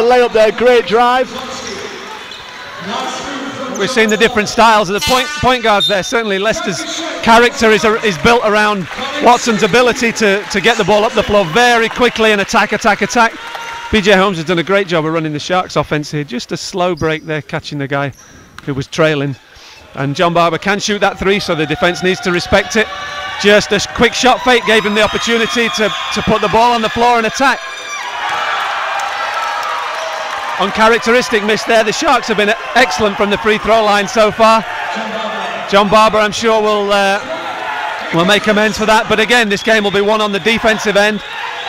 layup there. Great drive. We've seen the different styles of the point guards there. Certainly Leicester's character is built around Watson's ability to get the ball up the floor very quickly and attack. BJ Holmes has done a great job of running the Sharks offense here. Just a slow break there, catching the guy who was trailing. And John Barber can shoot that 3, so the defense needs to respect it. Just a quick shot fake gave him the opportunity to put the ball on the floor and attack. Uncharacteristic miss there. The Sharks have been excellent from the free throw line so far. John Barber, I'm sure, will make amends for that. But again, this game will be won on the defensive end.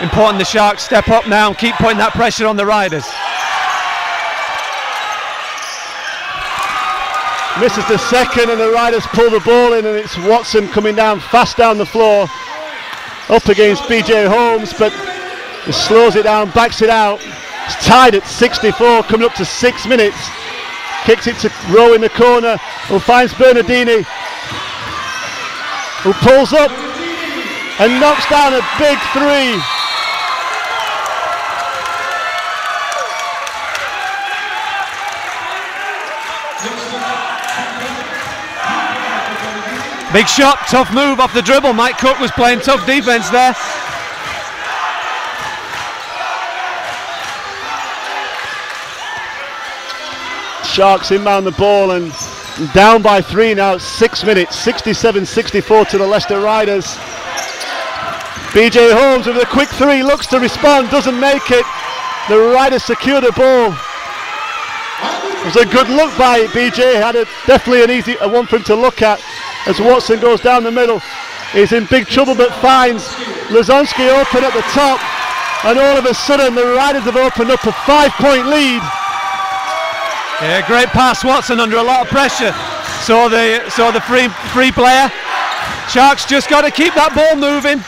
Important the Sharks step up now and keep putting that pressure on the Riders. Misses the second, and the Riders pull the ball in, and it's Watson coming down fast down the floor up against BJ Holmes, but he slows it down, backs it out. It's tied at 64, coming up to 6 minutes. Kicks it to Rowe in the corner, who finds Bernardini, who pulls up and knocks down a big 3. Big shot, tough move off the dribble. Mike Cook was playing tough defense there. Sharks inbound the ball and down by 3 now. It's 6 minutes, 67-64 to the Leicester Riders. BJ Holmes with a quick three, looks to respond, doesn't make it. The Riders secure the ball. It was a good look by BJ, had definitely an easy one for him to look at as Watson goes down the middle. He's in big trouble but finds Lazonski open at the top, and all of a sudden the Riders have opened up a 5-point lead. Yeah, great pass, Watson under a lot of pressure. Saw the free player. Sharks just got to keep that ball moving.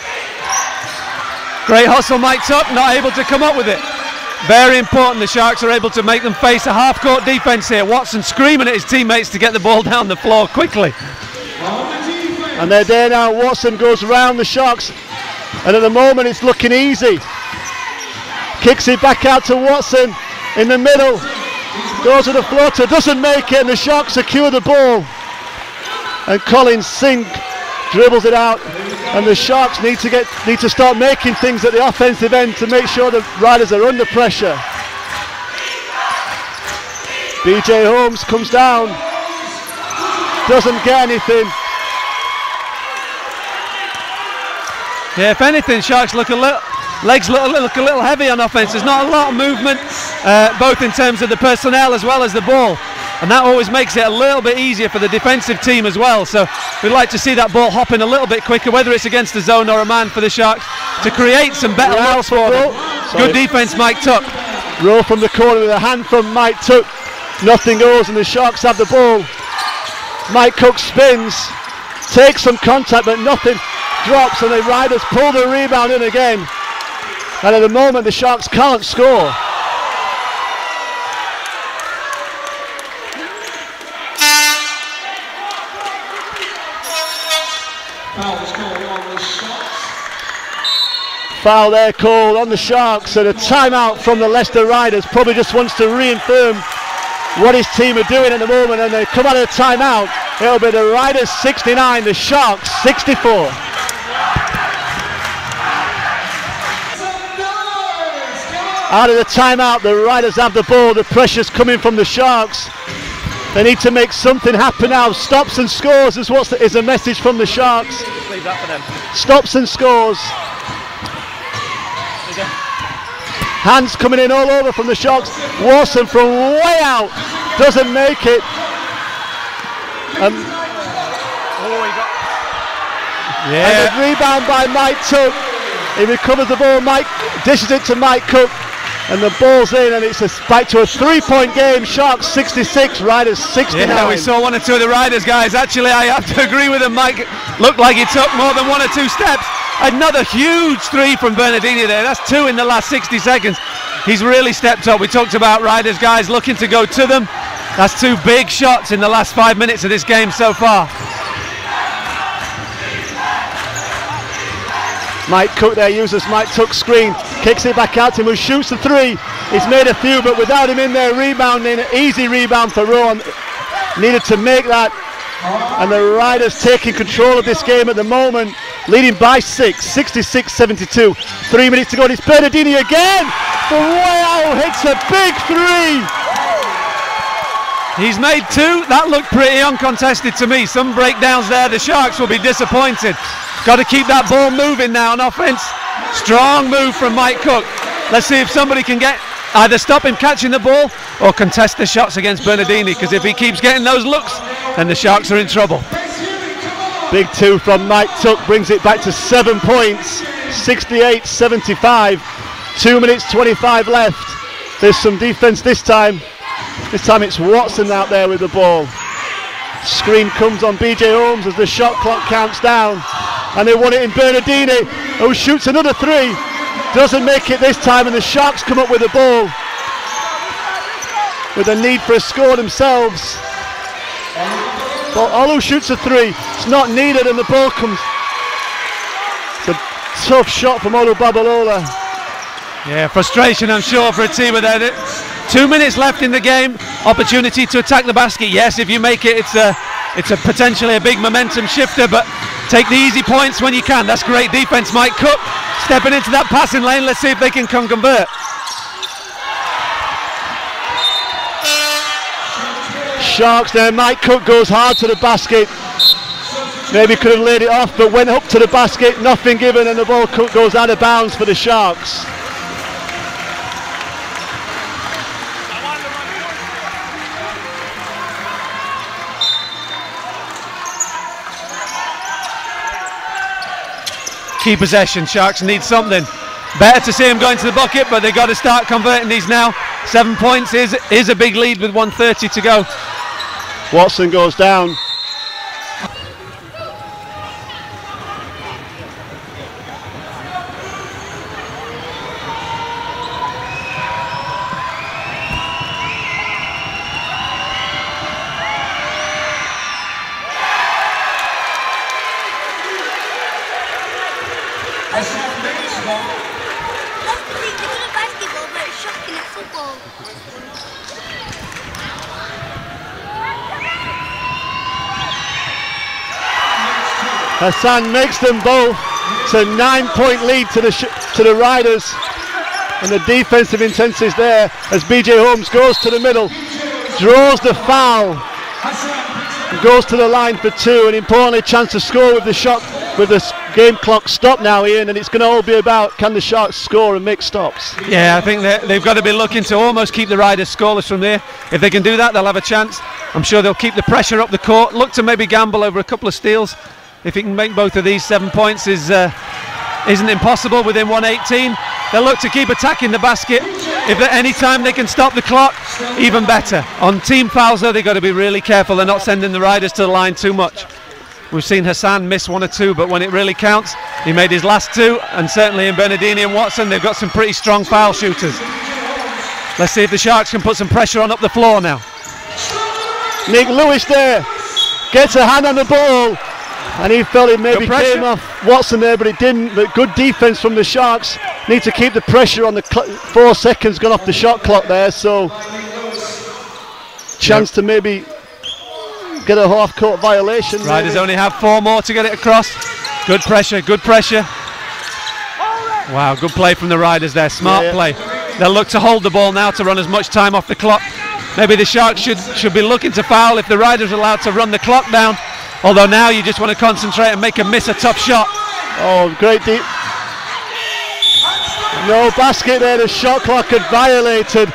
Great hustle, Mike Tuck, not able to come up with it. Very important the Sharks are able to make them face a half-court defence here. Watson screaming at his teammates to get the ball down the floor quickly. And they're there now. Watson goes round the Sharks, and at the moment it's looking easy. Kicks it back out to Watson in the middle. Goes to the floater, doesn't make it, and the Sharks secure the ball. And Colin Singh dribbles it out, and the Sharks need to start making things at the offensive end to make sure the Riders are under pressure. BJ Holmes comes down, doesn't get anything. Yeah, if anything, Sharks legs look a little heavy on offense. There's not a lot of movement, both in terms of the personnel as well as the ball. And that always makes it a little bit easier for the defensive team as well. So we'd like to see that ball hopping a little bit quicker, whether it's against the zone or a man for the Sharks, to create some better looks for them. Good defense, Mike Tuck. Roll from the corner with a hand from Mike Tuck. Nothing goes, and the Sharks have the ball. Mike Cook spins, takes some contact, but nothing drops, and the Riders pull the rebound in again. And at the moment, the Sharks can't score. Foul there called on the Sharks, and a timeout from the Leicester Riders. Probably just wants to reaffirm what his team are doing at the moment, and they come out of the timeout. It'll be the Riders 69, the Sharks 64. Out of the timeout, the Riders have the ball. The pressure's coming from the Sharks. They need to make something happen now. Stops and scores is a message from the Sharks. Leave that for them. Stops and scores. Hands coming in all over from the Sharks. Watson from way out doesn't make it. And a rebound by Mike Tuck. He recovers the ball. Mike dishes it to Mike Cook, and the ball's in, and it's back to a 3-point game. Sharks 66, Riders 69. Yeah, we saw one or two of the Riders guys. Actually, I have to agree with him. Mike looked like he took more than one or two steps. Another huge three from Bernardini there. That's two in the last 60 seconds. He's really stepped up. We talked about Riders guys looking to go to them. That's two big shots in the last 5 minutes of this game so far. Mike Cook there uses Mike Tuck's screen, kicks it back out to him, who shoots the three. He's made a few, but without him in there rebounding, easy rebound for Rowan. Needed to make that, and the Riders taking control of this game at the moment, leading by 6, 66-72. 3 minutes to go, and it's Bernardini again, from way out, hits a big three. He's made two. That looked pretty uncontested to me. Some breakdowns there. The Sharks will be disappointed. Got to keep that ball moving now on offense. Strong move from Mike Cook. Let's see if somebody can either stop him catching the ball or contest the shots against Bernardini, because if he keeps getting those looks, then the Sharks are in trouble. Big two from Mike Tuck brings it back to 7 points. 68-75. 2 minutes 25 left. There's some defense this time. This time it's Watson out there with the ball. Screen comes on BJ Holmes as the shot clock counts down, and they want it in Bernardini, who shoots another three. Doesn't make it this time, and the Sharks come up with the ball with a need for a score themselves. But Olu shoots a three. It's not needed, and the ball comes. It's a tough shot from Olu Babalola. Yeah, frustration, I'm sure, for a team with that. 2 minutes left in the game. Opportunity to attack the basket. Yes, if you make it, it's a potentially a big momentum shifter, but take the easy points when you can. That's great defense. Mike Cook stepping into that passing lane. Let's see if they can convert. Sharks there. Mike Cook goes hard to the basket. Maybe could have laid it off, but went up to the basket, nothing given, and the ball goes out of bounds for the Sharks. Key possession, Sharks need something. Better to see him going to the bucket, but they've got to start converting these now. 7 points is a big lead with 1:30 to go. Watson goes down. Hassan makes them both. It's a 9-point lead to the Riders, and the defensive intensity is there as BJ Holmes goes to the middle, draws the foul, and goes to the line for two. And importantly, chance to score with the shot, with the game clock stopped now, Ian, and it's going to all be about can the Sharks score and make stops. Yeah, I think they've got to be looking to almost keep the Riders scoreless from there. If they can do that, they'll have a chance. I'm sure they'll keep the pressure up the court, look to maybe gamble over a couple of steals. If he can make both of these 7 points isn't impossible within 1:18. They'll look to keep attacking the basket. If at any time they can stop the clock, even better. On team fouls though, they've got to be really careful. They're not sending the Riders to the line too much. We've seen Hassan miss 1 or 2, but when it really counts, he made his last 2, and certainly in Bernardini and Watson, they've got some pretty strong foul shooters. Let's see if the Sharks can put some pressure on up the floor now. Nick Lewis there, gets a hand on the ball, and he felt it maybe came off Watson there, but it didn't. But good defense from the Sharks. Need to keep the pressure on the 4 seconds gone off the shot clock there, so chance to maybe get a half-court violation. Riders only have 4 more to get it across. Good pressure, good pressure. Wow, good play from the Riders there, smart play. They'll look to hold the ball now to run as much time off the clock. Maybe the Sharks should be looking to foul if the Riders are allowed to run the clock down. Although now you just want to concentrate and make him miss a tough shot. Oh, great deep. No basket there, the shot clock had violated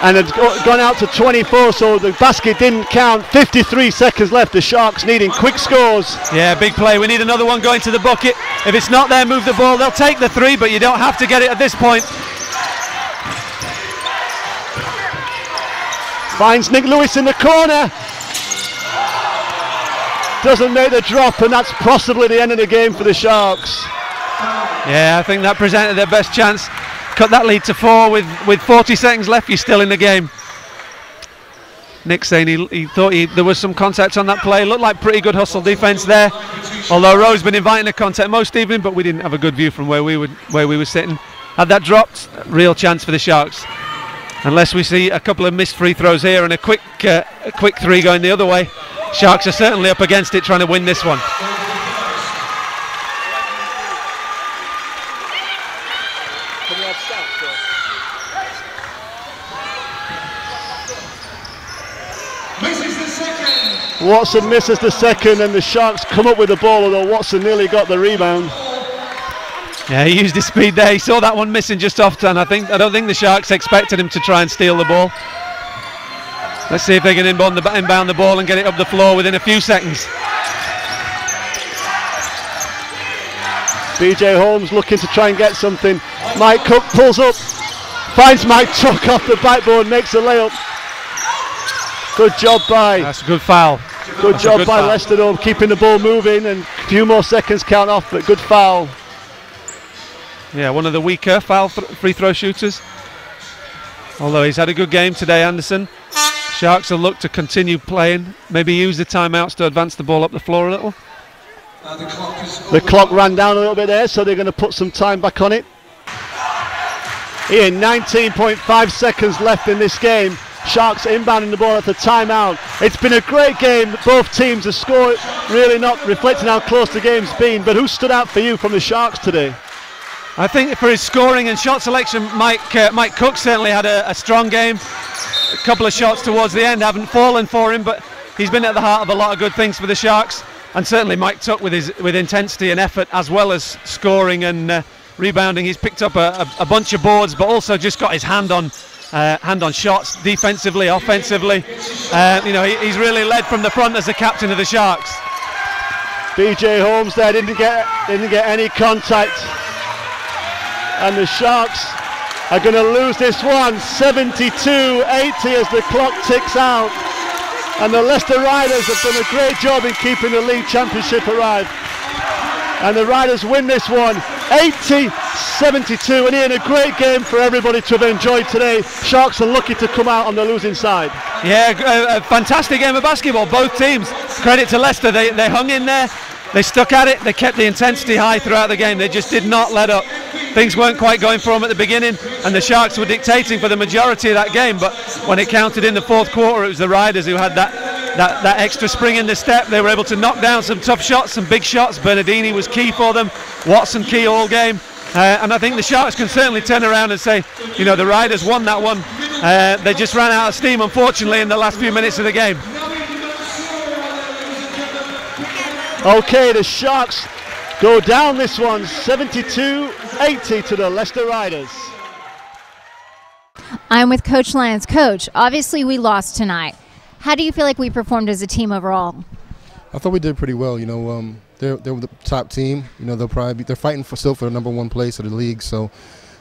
and had gone out to 24, so the basket didn't count. 53 seconds left, the Sharks needing quick scores. Yeah, big play. We need another one going to the bucket. If it's not there, move the ball. They'll take the 3, but you don't have to get it at this point. Finds Nick Lewis in the corner. Doesn't make the drop, and that's possibly the end of the game for the Sharks. Yeah, I think that presented their best chance. Cut that lead to 4 with 40 seconds left. You're still in the game. Nick saying he thought there was some contact on that play. Looked like pretty good hustle defense there. Although Rowe's been inviting the contact most evening, but we didn't have a good view from where we were sitting. Had that dropped, real chance for the Sharks. Unless we see a couple of missed free throws here and a quick 3 going the other way. Sharks are certainly up against it, trying to win this one. Watson misses the second, and the Sharks come up with the ball, although Watson nearly got the rebound. Yeah, he used his speed there. He saw that one missing just off turn. I don't think the Sharks expected him to try and steal the ball. Let's see if they can inbound the ball and get it up the floor within a few seconds. BJ Holmes looking to try and get something. Mike Cook pulls up, finds Mike Tuck off the backboard, makes a layup. Good job by. That's a good foul. Good job by Leicester though, keeping the ball moving, and a few more seconds count off, but good foul. Yeah, one of the weaker foul free throw shooters. Although he's had a good game today, Anderson. Sharks will look to continue playing, maybe use the timeouts to advance the ball up the floor a little. The clock ran down a little bit there, so they're going to put some time back on it. Ian, 19.5 seconds left in this game. Sharks inbounding the ball at the timeout. It's been a great game. Both teams have scored, really not reflecting how close the game's been. But who stood out for you from the Sharks today? I think for his scoring and shot selection, Mike Cook certainly had a strong game. A couple of shots towards the end haven't fallen for him, but he's been at the heart of a lot of good things for the Sharks. and certainly Mike Tuck with intensity and effort, as well as scoring and rebounding. He's picked up a bunch of boards, but also just got his hand on shots defensively, offensively. He's really led from the front as the captain of the Sharks. BJ Holmes there didn't get any contact, and the Sharks are going to lose this one 72-80 as the clock ticks out, and the Leicester Riders have done a great job in keeping the league championship alive, and the Riders win this one 80-72, and Ian, a great game for everybody to have enjoyed today. Sharks are lucky to come out on the losing side. Yeah, a fantastic game of basketball. Both teams, credit to Leicester, they hung in there, they stuck at it, they kept the intensity high throughout the game, they just did not let up. Things weren't quite going for them at the beginning, and the Sharks were dictating for the majority of that game, but when it counted in the fourth quarter, it was the Riders who had that extra spring in the step. They were able to knock down some tough shots, some big shots. Bernardini was key for them, Watson key all game, and I think the Sharks can certainly turn around and say, the Riders won that one. They just ran out of steam, unfortunately, in the last few minutes of the game. Okay, the Sharks go down this one 72-80 to the Leicester Riders. I'm with Coach Lyons. Coach, obviously we lost tonight. How do you feel like we performed as a team overall? I thought we did pretty well. They're the top team. They're fighting still for the #1 place of the league. So,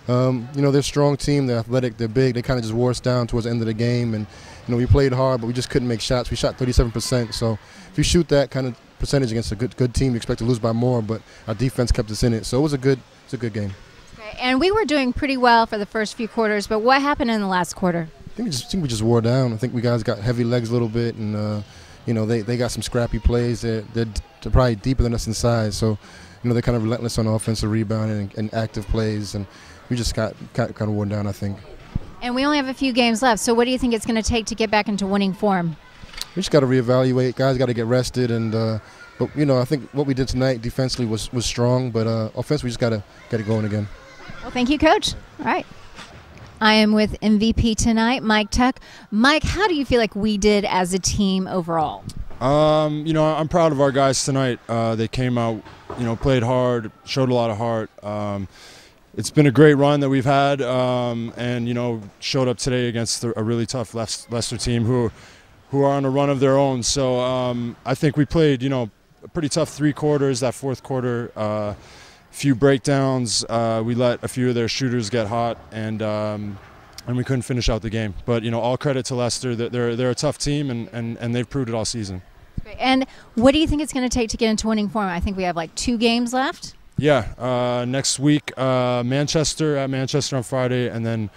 they're a strong team. They're athletic. They're big. They kind of just wore us down towards the end of the game. And we played hard, but we just couldn't make shots. We shot 37%. So, if you shoot that kind of percentage against a good team, you expect to lose by more. But our defense kept us in it. So it was a good game. Okay. And we were doing pretty well for the first few quarters. But what happened in the last quarter? I think we just wore down. I think we guys got heavy legs a little bit, and they got some scrappy plays. They're probably deeper than us in size, so they're kind of relentless on offensive rebounding and active plays, and we just got kind of worn down, I think. And we only have a few games left, so what do you think it's going to take to get back into winning form? We just got to reevaluate. Guys got to get rested, and but I think what we did tonight defensively was strong, but offensively we just got to get it going again. Well, thank you, Coach. All right. I am with MVP tonight, Mike Tuck. Mike, how do you feel like we did as a team overall? I'm proud of our guys tonight. They came out, played hard, showed a lot of heart. It's been a great run that we've had, and showed up today against a really tough Leicester team who are on a run of their own. So I think we played, a pretty tough 3 quarters. That fourth quarter, few breakdowns. We let a few of their shooters get hot, and we couldn't finish out the game. But all credit to Leicester. They're a tough team, and they've proved it all season. And what do you think it's going to take to get into winning form? I think we have 2 games left. Yeah, next week Manchester on Friday, and then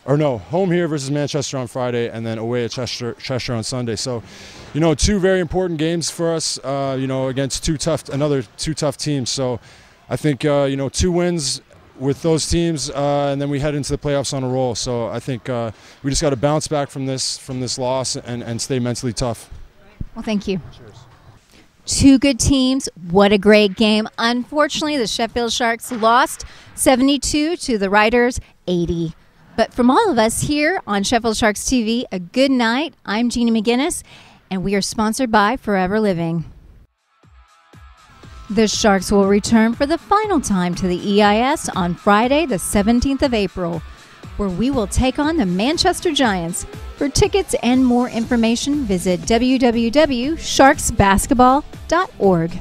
home here versus Manchester on Friday, and then away at Cheshire on Sunday. So 2 very important games for us. Against another two tough teams. So I think 2 wins with those teams, and then we head into the playoffs on a roll. So I think we just got to bounce back from this loss and stay mentally tough. Well, thank you. Cheers. 2 good teams. What a great game. Unfortunately, the Sheffield Sharks lost 72 to the Riders 80. But from all of us here on Sheffield Sharks TV, a good night. I'm Jeannie McGinnis, and we are sponsored by Forever Living. The Sharks will return for the final time to the EIS on Friday, the 17th of April, where we will take on the Manchester Giants. For tickets and more information, visit www.sharksbasketball.org.